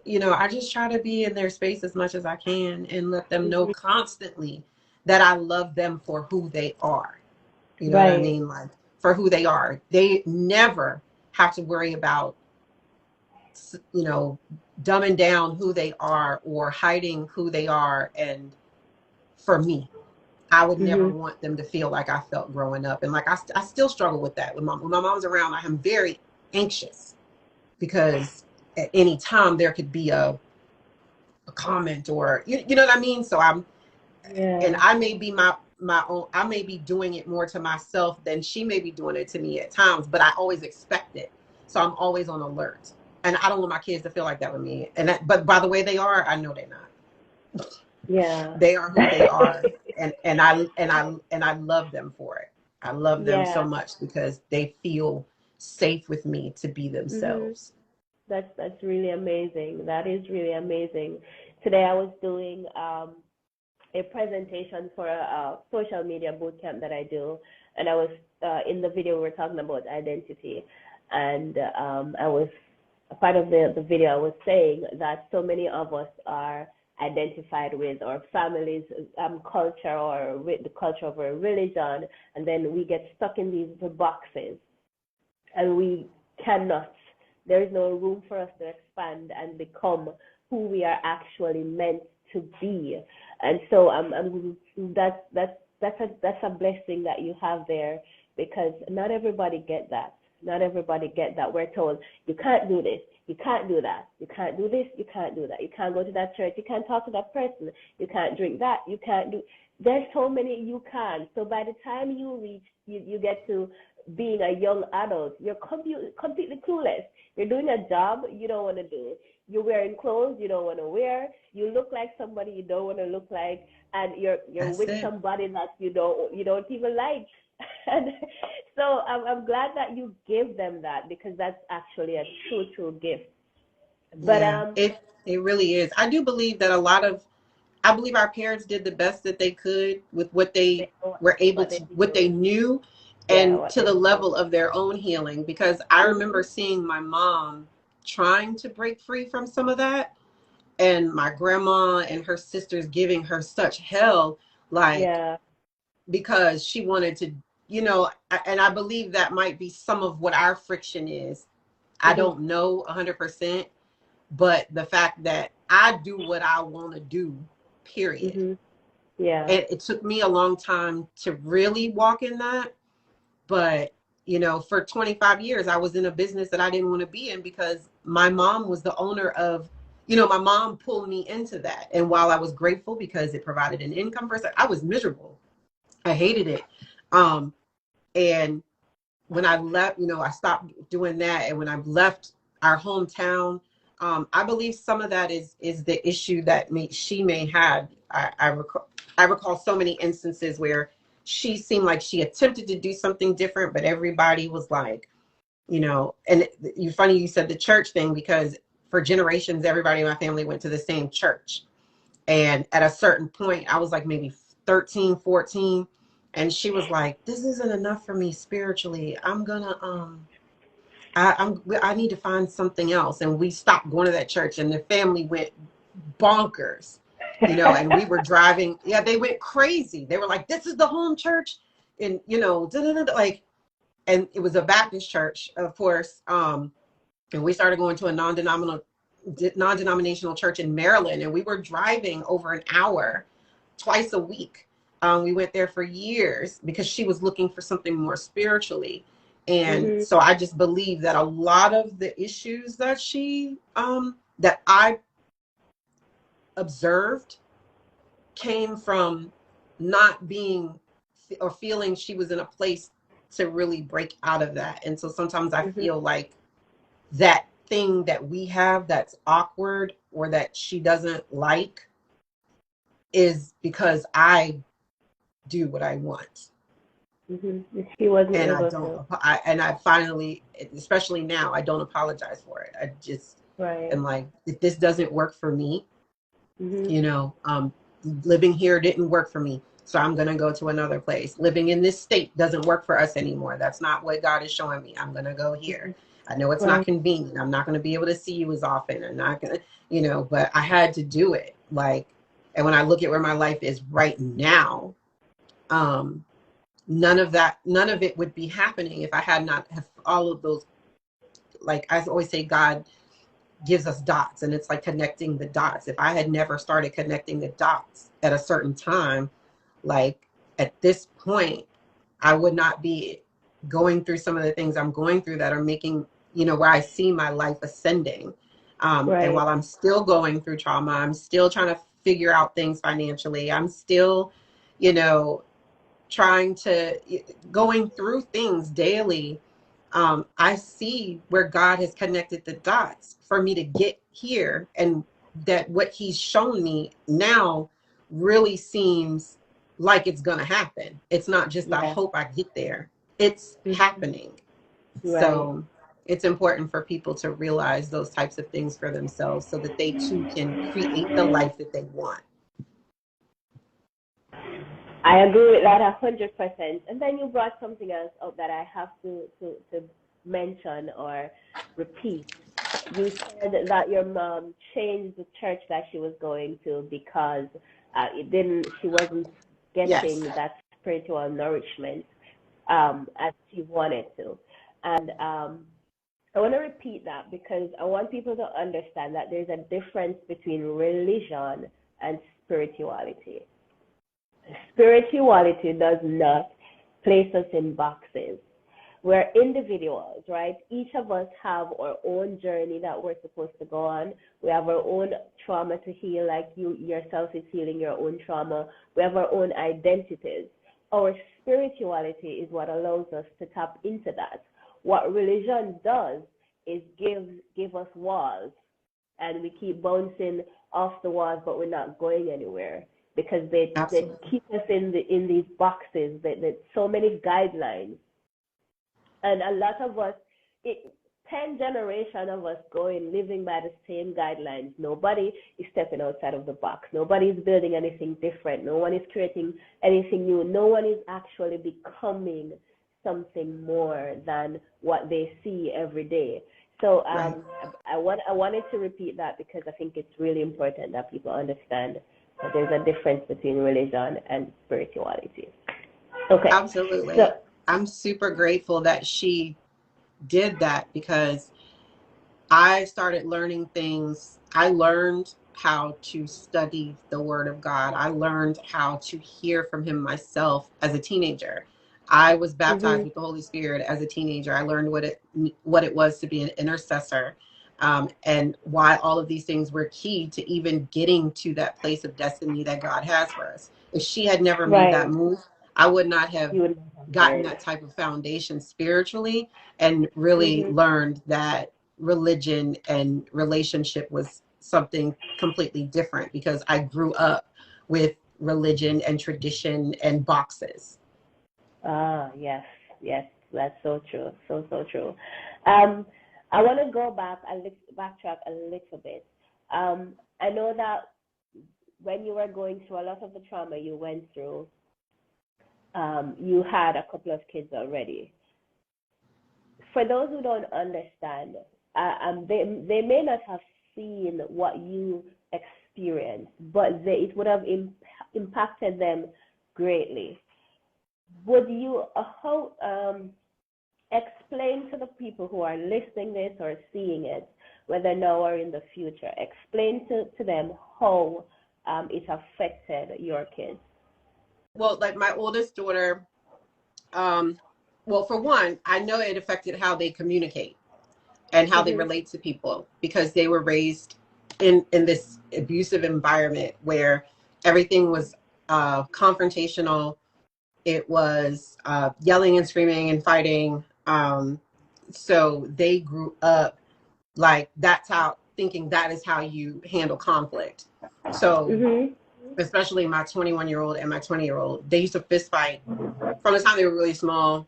I just try to be in their space as much as I can, and let them know Mhm. constantly that I love them for who they are. You know what I Right. mean? Like, for who they are. They never have to worry about, you know, dumbing down who they are or hiding who they are. And for me, I would never Mhm. want them to feel like I felt growing up. And like, I still struggle with that. When my mom's around, I am very anxious, because at any time there could be a comment, or, you know what I mean? So and Yeah. I may be my own, I may be doing it more to myself than she may be doing it to me at times, but I always expect it. So I'm always on alert. And I don't want my kids to feel like that with me. But by the way they are, I know they're not. Yeah. They are who they are. And I love them for it. I love them so Yeah. much because they feel safe with me to be Mhm. themselves. That's really amazing. That is really amazing. Today I was doing a presentation for a social media boot camp that I do, and I was in the video we were talking about identity, and I was a part of the video. I was saying that so many of us are identified with our families' culture, or with the culture of our religion, and then we get stuck in these boxes, and we cannot. There is no room for us to expand and become who we are actually meant to be. And so that's a blessing that you have there, because not everybody get that. Not everybody get that. We're told you can't do this, you can't do that, you can't do this, you can't do that, you can't go to that church, you can't talk to that person, you can't drink that, you can't do. There's so many you can. So by the time you reach, you get to being a young adult, you're completely clueless. You're doing a job you don't want to do. You're wearing clothes you don't want to wear. You look like somebody you don't want to look like, and you're That's with it. somebody that you don't even like. And so I'm glad that you give them that, because that's actually a true gift. But Yeah, it really is. I do believe that a lot of I believe our parents did the best that they could with what they were able what they to, what they do. knew, Yeah, and what to they the know. level of their own healing. Because I remember Mhm. seeing my mom trying to break free from some of that, and my grandma and her sisters giving her such hell, like, Yeah. because she wanted to, and I believe that might be some of what our friction is. I Mhm. don't know 100%, but the fact that I do what I want to do, period. Mhm. Yeah. It took me a long time to really walk in that. But, for 25 years, I was in a business that I didn't want to be in because my mom was the owner of, my mom pulled me into that. And while I was grateful because it provided an income for us, I was miserable. I hated it. Um, and when I left, I stopped doing that. And when I left our hometown, I believe some of that is the issue that she may had. I recall so many instances where she seemed like she attempted to do something different, but everybody was like, and you funny you said the church thing, because for generations everybody in my family went to the same church. And at a certain point, I was like maybe 13, 14. And she was like, this isn't enough for me spiritually. I'm gonna, I need to find something else. And we stopped going to that church, and the family went bonkers, and we were driving. Yeah, they went crazy. They were like, this is the home church. And, like, and it was a Baptist church, of course. And we started going to a non-denominational church in Maryland, and we were driving over an hour twice a week. We went there for years because she was looking for something more spiritually. And Mhm. so I just believe that a lot of the issues that that I observed came from not being or feeling she was in a place to really break out of that. And so sometimes I Mhm. feel like that thing that we have that's awkward or that she doesn't like is because I do what I want. Mhm. She wasn't And I able don't, to. and I finally, especially now, I don't apologize for it. I just Right. am like, if this doesn't work for me, Mhm. you know, um, living here didn't work for me. So I'm going to go to another place. Living in this state doesn't work for us anymore. That's not what God is showing me. I'm going to go here. Mhm. I know it's not Right. convenient. I'm not going to be able to see you as often. I'm not going to, but I had to do it. Like, and when I look at where my life is right now, um, none of it would be happening if I had not have all of those. Like I always say, God gives us dots, and it's like connecting the dots. If I had never started connecting the dots at a certain time, like at this point, I would not be going through some of the things I'm going through that are making, where I see my life ascending. And Right. while I'm still going through trauma, I'm still trying to figure out things financially. I'm still, you know, trying to going through things daily. I see where God has connected the dots for me to get here, and that what He's shown me now really seems like it's going to happen. It's not just I Yeah. hope I get there, it's Mhm. happening. Right. So it's important for people to realize those types of things for themselves so that they too can create the life that they want. I agree with that 100%. And then you brought something else up that I have to mention or repeat. You said that your mom changed the church that she was going to because she wasn't Yes, getting that spiritual nourishment as she wanted to. And I want to repeat that because I want people to understand that there's a difference between religion and spirituality. Spirituality does not place us in boxes. We're individuals, right? Each of us have our own journey that we're supposed to go on. We have our own trauma to heal, like you yourself is healing your own trauma. We have our own identities. Our spirituality is what allows us to tap into that. What religion does is give us walls, and we keep bouncing off the walls, but we're not going anywhere because they absolutely. keep us in these boxes. That so many guidelines, and a lot of us, it, 10 generation of us going, living by the same guidelines. Nobody is stepping outside of the box. Nobody is building anything different. No one is creating anything new. No one is actually becoming something more than what they see every day. So Right. I wanted to repeat that because I think it's really important that people understand that there's a difference between religion and spirituality. Okay. Absolutely. So, I'm super grateful that she did that because I started learning things. I learned how to study the Word of God. I learned how to hear from Him myself as a teenager. I was baptized with the Holy Spirit as a teenager. I learned what it was to be an intercessor, and why all of these things were key to even getting to that place of destiny that God has for us. If she had never made that right. move, I would not have You would have gotten learned. that type of foundation spiritually and really learned that religion and relationship was something completely different because I grew up with religion and tradition and boxes. Ah, yes, yes, that's so true, so true. Um, I want to go backtrack a little bit. I know that when you were going through a lot of the trauma you went through, you had a couple of kids already. For those who don't understand, they may not have seen what you experienced, but it would have impacted them greatly. Would you explain to the people who are listening this or seeing it, whether now or in the future, explain to them how it affected your kids? Well, like my oldest daughter, well, for one, I know it affected how they communicate and how they Mhm. relate to people because they were raised in this abusive environment where everything was confrontational. It was yelling and screaming and fighting. So they grew up like that's how thinking that is how you handle conflict. So Mhm. especially my 21-year-old and my 20-year-old, they used to fist fight from the time they were really small.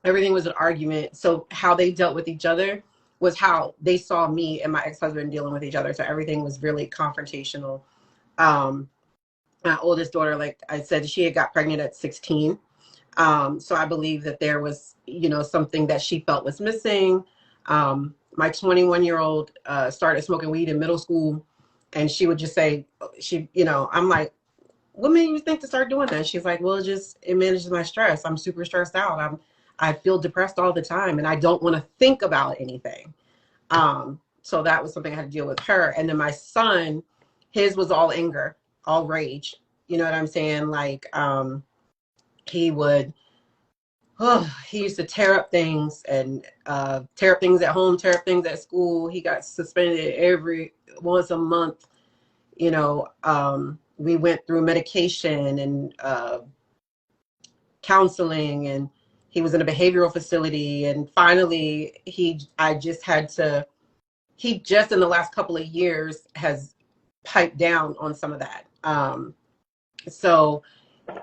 Everything was an argument. So how they dealt with each other was how they saw me and my ex-husband dealing with each other. So everything was really confrontational. Um, my oldest daughter, like I said, she had got pregnant at 16. So I believe that there was, something that she felt was missing. My 21-year-old started smoking weed in middle school, and she would just say, I'm like, what made you think to start doing that? She's like, well, it manages my stress. I'm super stressed out. I feel depressed all the time, and I don't want to think about anything. So that was something I had to deal with her. And then my son, his was all anger, all rage. You know what I'm saying? Like, he would he used to tear up things and tear up things at home, tear up things at school. He got suspended every once a month. We went through medication and counseling, and he was in a behavioral facility. And finally, I just had to. He just in the last couple of years has piped down on some of that. So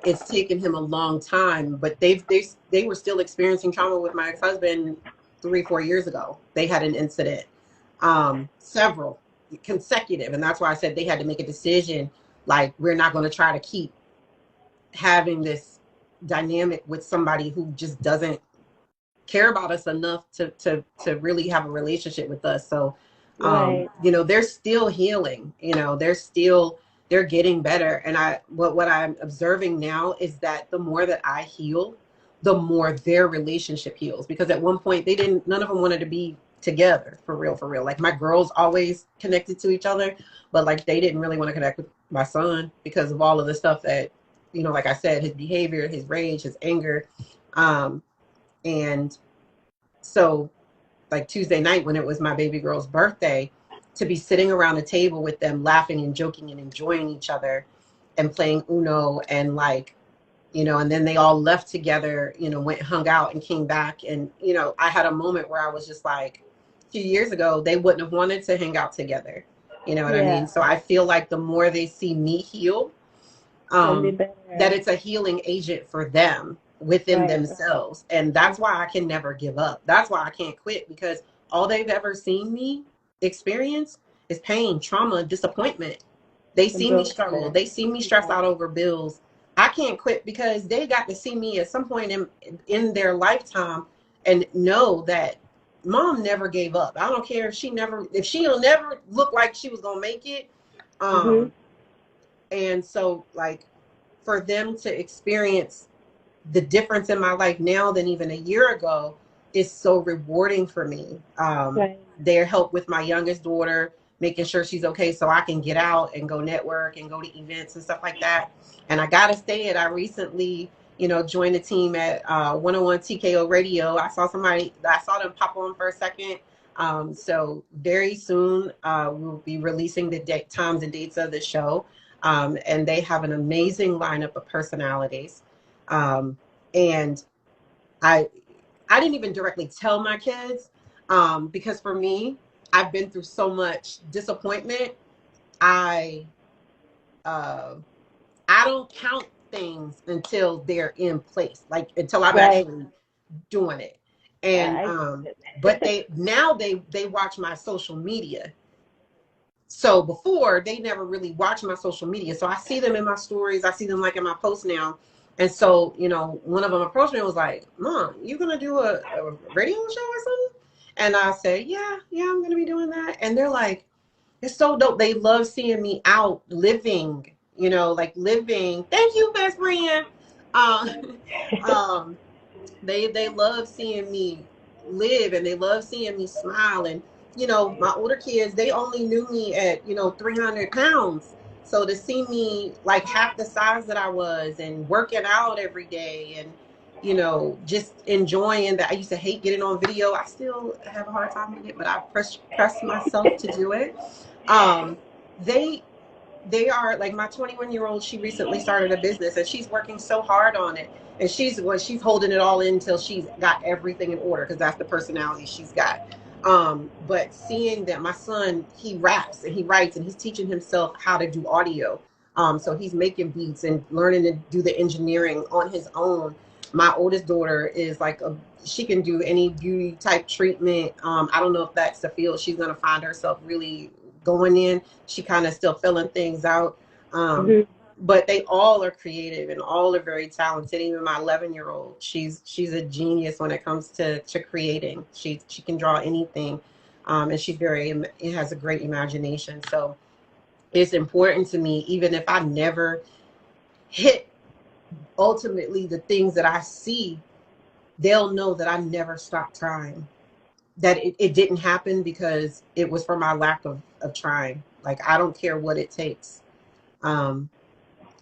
it's taken him a long time, but they were still experiencing trauma with my ex-husband 3-4 years ago. They had an incident, several consecutive, and that's why I said they had to make a decision. Like, we're not going to try to keep having this dynamic with somebody who just doesn't care about us enough to really have a relationship with us. So Right. they're still healing. They're getting better. And what I'm observing now is that the more that I heal, the more their relationship heals, because at one point none of them wanted to be together for real. Like, my girls always connected to each other, but like they didn't really want to connect with my son because of all of the stuff that, like I said, his behavior, his rage, his anger. And so, like, Tuesday night, when it was my baby girl's birthday, to be sitting around a table with them, laughing and joking and enjoying each other and playing Uno, and like, and then they all left together, went, hung out, and came back. And, I had a moment where I was just like, a few years ago, they wouldn't have wanted to hang out together. You know what I mean? Yeah. So I feel like the more they see me heal, Can be that better. it's a healing agent for them within Right. themselves. And that's why I can never give up. That's why I can't quit, because all they've ever seen me experience is pain, trauma, disappointment. They see me struggle. They see me stress out over bills. I can't quit because they got to see me at some point in their lifetime and know that mom never gave up. I don't care if she'll never look like she was gonna make it. And so, like, for them to experience the difference in my life now than even a year ago is so rewarding for me. Their help with my youngest daughter, making sure she's okay so I can get out and go network and go to events and stuff like that. And I gotta say it, I recently, joined the team at 101 TKO Radio. I saw them pop on for a second. So very soon we'll be releasing the times and dates of the show. And they have an amazing lineup of personalities. And I didn't even directly tell my kids, because for me, I've been through so much disappointment. I don't count things until they're in place, like until I'm actually doing it. And but they watch my social media. So before, they never really watched my social media. So I see them in my stories. I see them like in my posts now. And so, one of them approached me and was like, Mom, you going to do a radio show or something? And I said, yeah, I'm going to be doing that. And they're like, it's so dope. They love seeing me out living, living. Thank you, best friend. They love seeing me live, and they love seeing me smile. And my older kids, they only knew me at 300 pounds. So to see me like half the size that I was and working out every day and just enjoying that. I used to hate getting on video. I still have a hard time with it, but I press myself to do it. They are like, my 21-year-old, she recently started a business and she's working so hard on it. And she's holding it all in until she's got everything in order, because that's the personality she's got. But seeing that my son, he raps and he writes and he's teaching himself how to do audio. So he's making beats and learning to do the engineering on his own. My oldest daughter is like, she can do any beauty type treatment. I don't know if that's the field she's going to find herself really going in. She kind of still filling things out. But they all are creative and all are very talented. Even my 11-year-old, she's a genius when it comes to creating. She can draw anything, and it has a great imagination. So it's important to me, even if I never hit ultimately the things that I see, they'll know that I never stopped trying. That it didn't happen because it was for my lack of trying. Like, I don't care what it takes.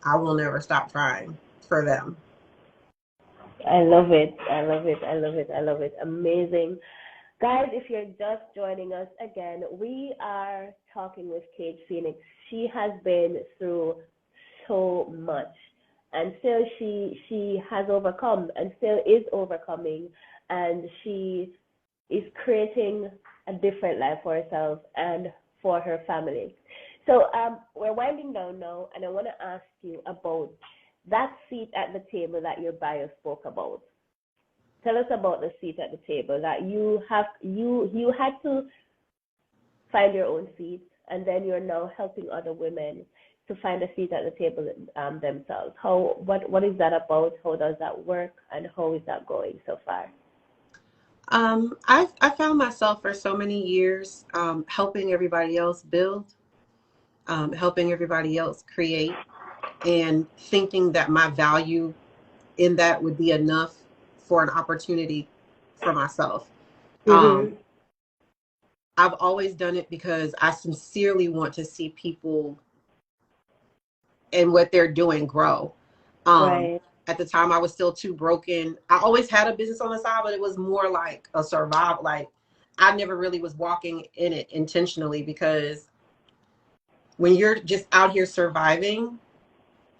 I will never stop trying for them. I love it. Amazing. Guys, if you're just joining us again, we are talking with Caige Phoenix. She has been through so much, and still she has overcome and still is overcoming, and she is creating a different life for herself and for her family. So we're winding down now, and I want to ask you about that seat at the table that your bio spoke about. Tell us about the seat at the table that you had to find your own seat, and then you're now helping other women to find a seat at the table themselves. What is that about? How does that work, and how is that going so far? I found myself for so many years helping everybody else build. Helping everybody else create, and thinking that my value in that would be enough for an opportunity for myself. I've always done it because I sincerely want to see people and what they're doing grow. At the time, I was still too broken. I always had a business on the side, but it was more like a survival. Like, I never really was walking in it intentionally, because when you're just out here surviving,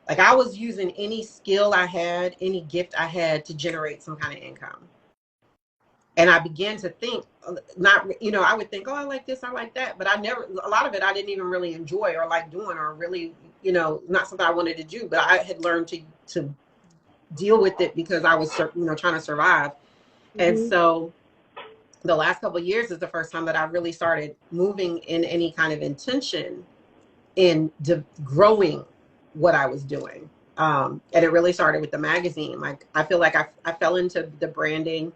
like, I was using any skill I had, any gift I had to generate some kind of income. And I began to think, I would think, oh, I like this, I like that. But a lot of it I didn't even really enjoy or like doing, or really, not something I wanted to do. But I had learned to deal with it because I was, trying to survive. And so the last couple of years is the first time that I really started moving in any kind of intention in growing what I was doing. And it really started with the magazine. Like, I feel like I fell into the branding.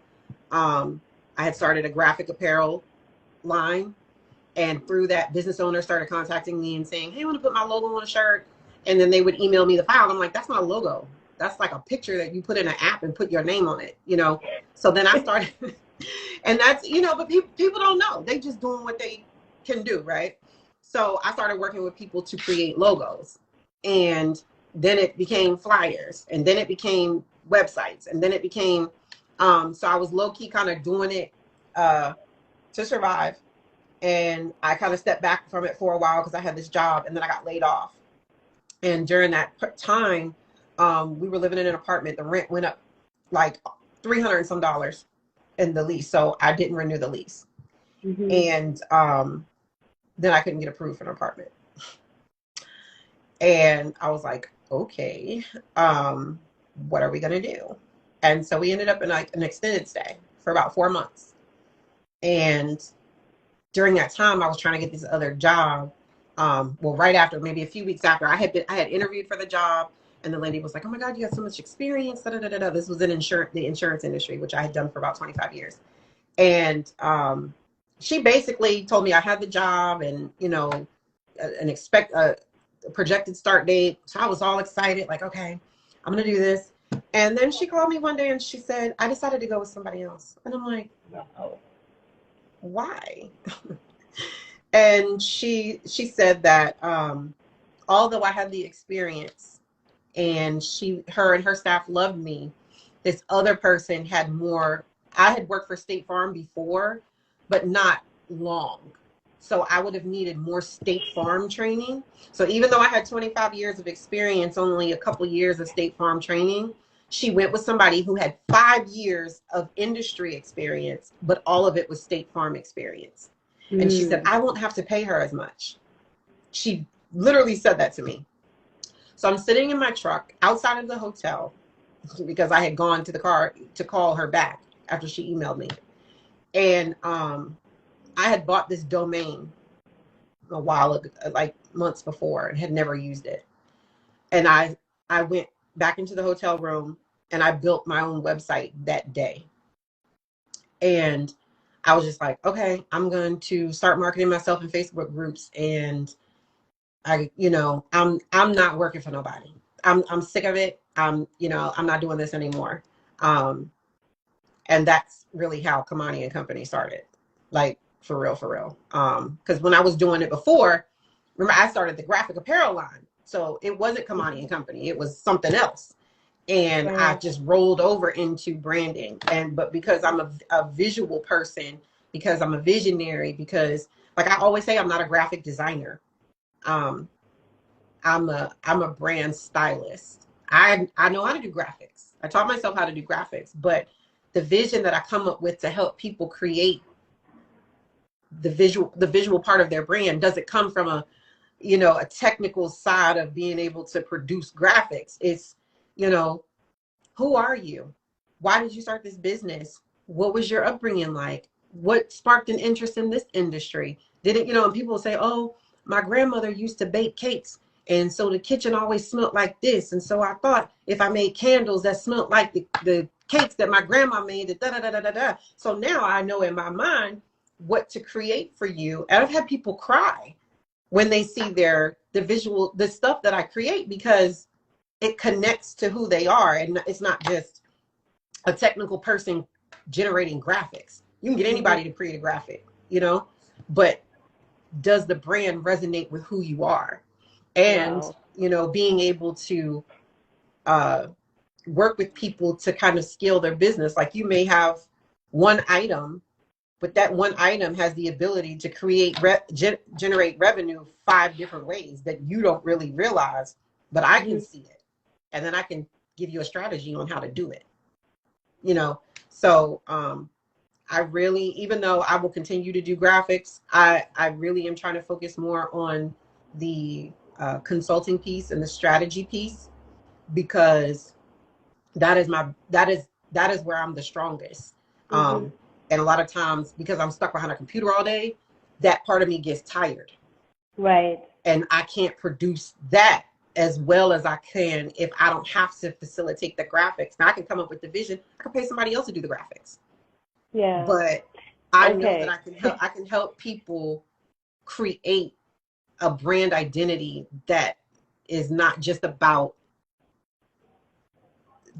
I had started a graphic apparel line, and through that, business owners started contacting me and saying, hey, I want to put my logo on a shirt. And then they would email me the file. I'm like, that's not a logo. That's like a picture that you put in an app and put your name on it, you know? So then I started, and that's, you know, but people don't know. They just doing what they can do, right? So I started working with people to create logos. And then it became flyers. And then it became websites. And then it became, so I was low-key kind of doing it to survive. And I kind of stepped back from it for a while because I had this job, and then I got laid off. And during that time, we were living in an apartment. The rent went up like $300 and some in the lease. So I didn't renew the lease. Mm-hmm. And then I couldn't get approved for an apartment. And I was like, okay, what are we going to do? And so we ended up in like an extended stay for about 4 months. And during that time, I was trying to get this other job. Well, right after, maybe a few weeks after, I had interviewed for the job, and the lady was like, oh my God, you have so much experience. Da, da, da, da. This was in the insurance industry, which I had done for about 25 years. And she basically told me I had the job and, you know, a projected start date. So I was all excited, like, okay, I'm going to do this. And then she called me one day and she said, I decided to go with somebody else. And I'm like, oh, why? And she said that although I had the experience and her and her staff loved me, this other person had more. I had worked for State Farm before, but not long. So I would have needed more State Farm training. So even though I had 25 years of experience, only a couple years of State Farm training, she went with somebody who had 5 years of industry experience, but all of it was State Farm experience. And she said, I won't have to pay her as much. She literally said that to me. So I'm sitting in my truck outside of the hotel because I had gone to the car to call her back after she emailed me. And I had bought this domain a while ago, like months before, and had never used it. And I went back into the hotel room and I built my own website that day. And I was just like, okay, I'm going to start marketing myself in Facebook groups. And I'm not working for nobody. I'm sick of it. I'm not doing this anymore. And that's really how Kimono and Company started. Like, for real. Because when I was doing it before, remember, I started the graphic apparel line. So it wasn't Kimono and Company. It was something else. And I just rolled over into branding. But because I'm a visual person, because I'm a visionary, because, like I always say, I'm not a graphic designer. I'm a brand stylist. I know how to do graphics. I taught myself how to do graphics, but the vision that I come up with to help people create the visual part of their brand doesn't come from a technical side of being able to produce graphics. It's, who are you? Why did you start this business? What was your upbringing like? What sparked an interest in this industry? And people will say, oh, my grandmother used to bake cakes, and so the kitchen always smelled like this. And so I thought if I made candles that smelled like the cakes that my grandma made, da-da-da-da-da-da. So now I know in my mind what to create for you. And I've had people cry when they see the stuff that I create, because it connects to who they are. And it's not just a technical person generating graphics. You can get anybody to create a graphic, but does the brand resonate with who you are? And, being able to work with people to kind of scale their business. Like, you may have one item, but that one item has the ability to generate revenue 5 different ways that you don't really realize, but I can see it. And then I can give you a strategy on how to do it, So I really, even though I will continue to do graphics, I really am trying to focus more on the consulting piece and the strategy piece, because that is where I'm the strongest. And a lot of times, because I'm stuck behind a computer all day, that part of me gets tired. Right. And I can't produce that as well as I can if I don't have to facilitate the graphics. Now I can come up with the vision. I can pay somebody else to do the graphics. Yeah. But I know that Okay. I can help people create a brand identity that is not just about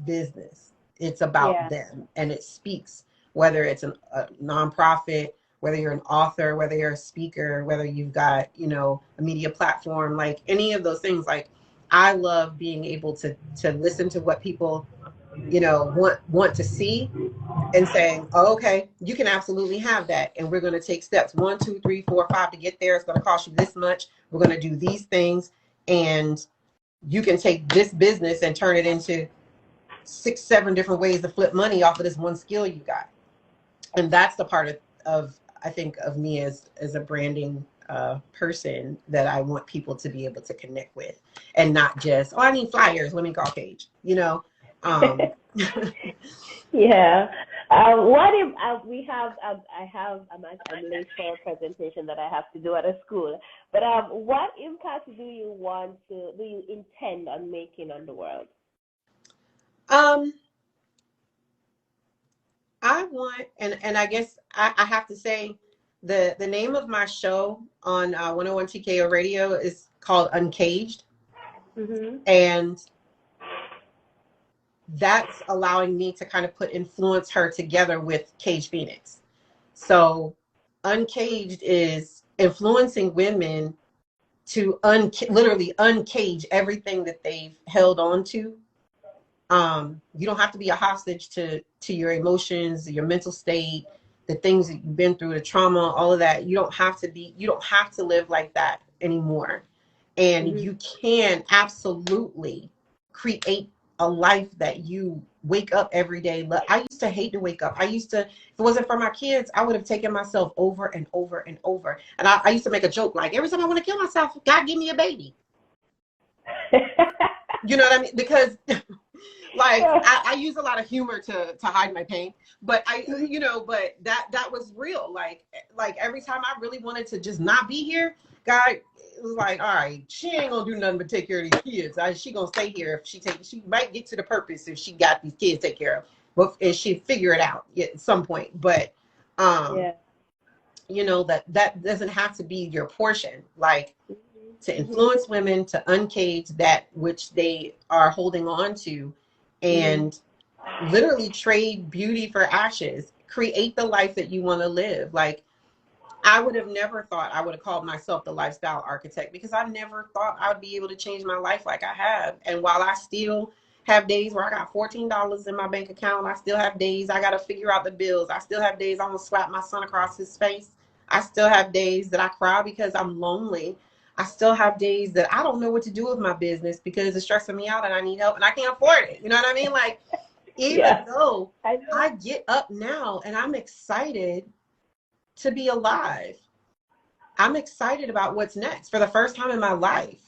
business. It's about Yeah. them, and it speaks, whether it's a nonprofit, whether you're an author, whether you're a speaker, whether you've got, you know, a media platform, like any of those things. Like, I love being able to listen to what people, you know, want to see, and saying, oh, okay, you can absolutely have that, and we're going to take steps 1, 2, 3, 4, 5 to get there. It's going to cost you this much. We're going to do these things, and you can take this business and turn it into 6, 7 different ways to flip money off of this one skill you got. And that's the part of I think of me as a branding person that I want people to be able to connect with, and not just, oh, I need flyers, let me call Caige, you know. Yeah. What if we have? I'm late for a presentation that I have to do at a school. But what impact do you intend on making on the world? I want, and I guess I have to say, the name of my show on 101 TKO Radio is called Uncaged. Mm-hmm. And that's allowing me to kind of put InfluencHER together with Caige Phoenix. So Uncaged is influencing women to literally uncage everything that they've held on to. You don't have to be a hostage to your emotions, your mental state, the things that you've been through, the trauma, all of that. You don't have to live like that anymore. And Mm-hmm. you can absolutely create a life that you wake up every day. I used to hate to wake up. If it wasn't for my kids, I would have taken myself over and over and over. And I used to make a joke, like, every time I want to kill myself, God, give me a baby. You know what I mean? Because like, I use a lot of humor to hide my pain, but but that was real. Like every time I really wanted to just not be here, God was like, all right, she ain't gonna do nothing but take care of these kids. She gonna stay here. If she might get to the purpose if she got these kids to take care of, but and she'd figure it out at some point. But Yeah. that doesn't have to be your portion. Like, to influence women to uncage that which they are holding on to, and literally trade beauty for ashes, create the life that you want to live. Like, I would have never thought I would have called myself the lifestyle architect, because I never thought I would be able to change my life like I have. And while I still have days where I got $14 in my bank account, I still have days I got to figure out the bills. I still have days I want to slap my son across his face. I still have days that I cry because I'm lonely. I still have days that I don't know what to do with my business because it's stressing me out and I need help and I can't afford it. You know what I mean? Like, even though I get up now and I'm excited to be alive, I'm excited about what's next. For the first time in my life,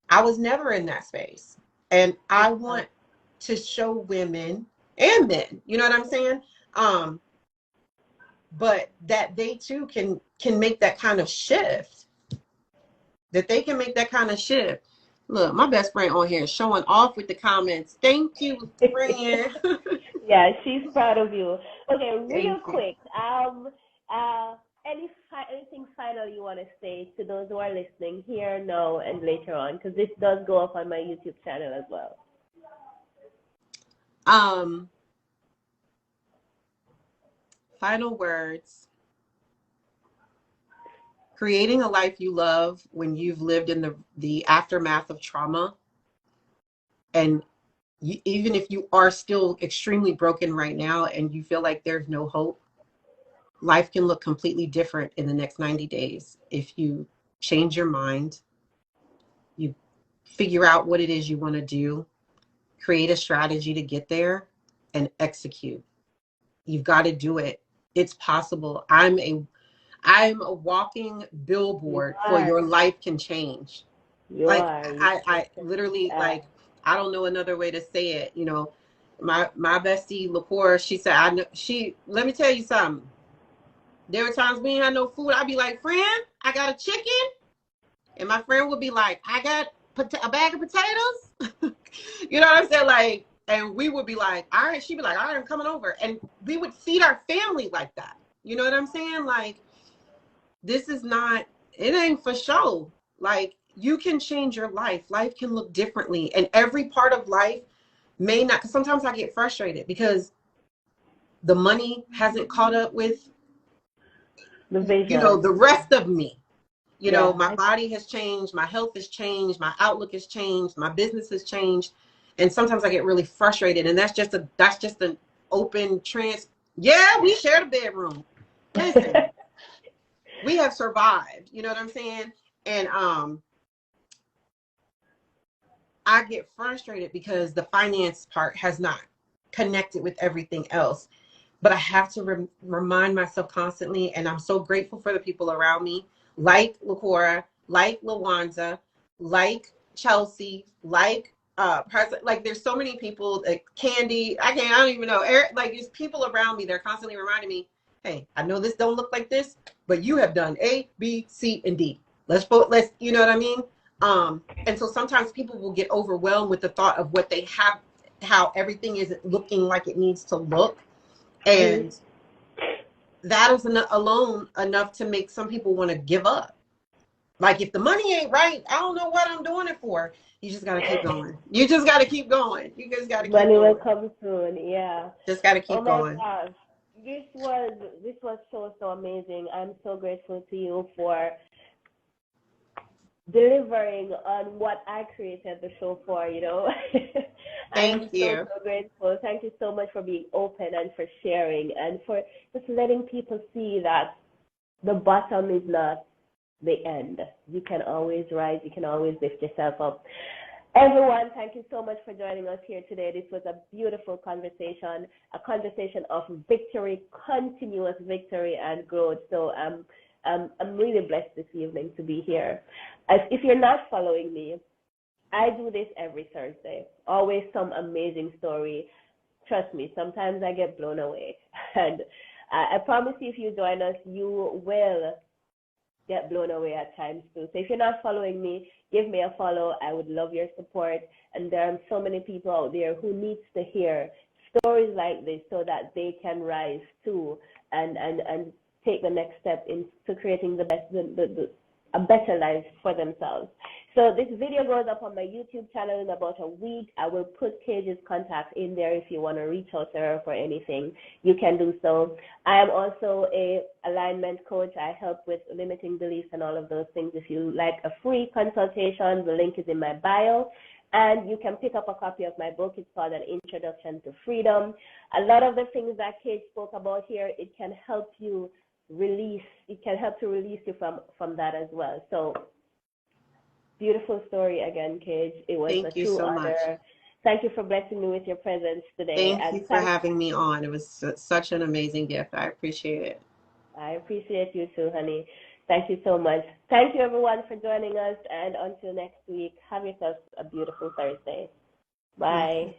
I was never in that space. And I want to show women and men, you know what I'm saying? But that they too can make that kind of shift. That they can make that kind of shift. Look, my best friend on here is showing off with the comments. Thank you, friend. Yeah, she's proud of you. Okay, real quick. Anything final you want to say to those who are listening here, now, and later on? Because this does go up on my YouTube channel as well. Final words. Creating a life you love when you've lived in the aftermath of trauma, and even if you are still extremely broken right now and you feel like there's no hope, life can look completely different in the next 90 days if you change your mind, you figure out what it is you want to do, create a strategy to get there, and execute. You've got to do it. It's possible. I'm a walking billboard for your life can change. I literally, like, I don't know another way to say it. my bestie LaCour, she said, I know, let me tell you something. There were times we ain't had no food. I'd be like, friend, I got a chicken. And my friend would be like, I got a bag of potatoes. You know what I'm saying? Like, and we would be like, all right, she'd be like, all right, I'm coming over. And we would feed our family like that. You know what I'm saying? Like, this is not, it ain't for show. Like, you can change your life. Life can look differently. And every part of life may not, because sometimes I get frustrated because the money hasn't caught up with, The vision. you know, the rest of me. You Yeah. know, my body has changed, my health has changed, my outlook has changed, my business has changed. And sometimes I get really frustrated. And that's just an open yeah, we share the bedroom. Listen, we have survived. You know what I'm saying? And I get frustrated because the finance part has not connected with everything else. But I have to remind myself constantly, and I'm so grateful for the people around me, like LaCora, like LaWanza, like Chelsea, like like there's so many people, like Candy, I don't even know, Eric, like there's people around me. They're constantly reminding me, hey, I know this don't look like this, but you have done A, B, C, and D. Let's, you know what I mean? And so sometimes people will get overwhelmed with the thought of what they have, how everything isn't looking like it needs to look. And that is alone enough to make some people want to give up. Like, if the money ain't right, I don't know what I'm doing it for. You just got to keep going. You just got to keep going. You just got to keep going. Money will come soon. Yeah. Just got to keep going. Oh my gosh. This was so amazing. I'm so grateful to you for delivering on what I created the show for, you know. Thank you. So grateful. Thank you so much for being open and for sharing and for just letting people see that the bottom is not the end. You can always rise. You can always lift yourself up. Everyone, thank you so much for joining us here today. This was a beautiful conversation, a conversation of victory, continuous victory and growth. So I'm really blessed this evening to be here. If you're not following me, I do this every Thursday. Always some amazing story. Trust me, sometimes I get blown away. And I promise you, if you join us, you will get blown away at times too. So if you're not following me, give me a follow. I would love your support. And there are so many people out there who needs to hear stories like this so that they can rise too and take the next step into creating a better life for themselves. So this video goes up on my YouTube channel in about a week. I will put Caige's contact in there if you want to reach out to her for anything. You can do so. I am also a alignment coach. I help with limiting beliefs and all of those things. If you like a free consultation, the link is in my bio. And you can pick up a copy of my book. It's called An Introduction to Freedom. A lot of the things that Caige spoke about here, it can help you release. It can help to release you from that as well. So beautiful story again, Caige. It was a true honor. Thank you for blessing me with your presence today. Thank you for having me on. It was such an amazing gift. I appreciate it. I appreciate you too, honey. Thank you so much. Thank you, everyone, for joining us. And until next week, have yourself a beautiful Thursday. Bye.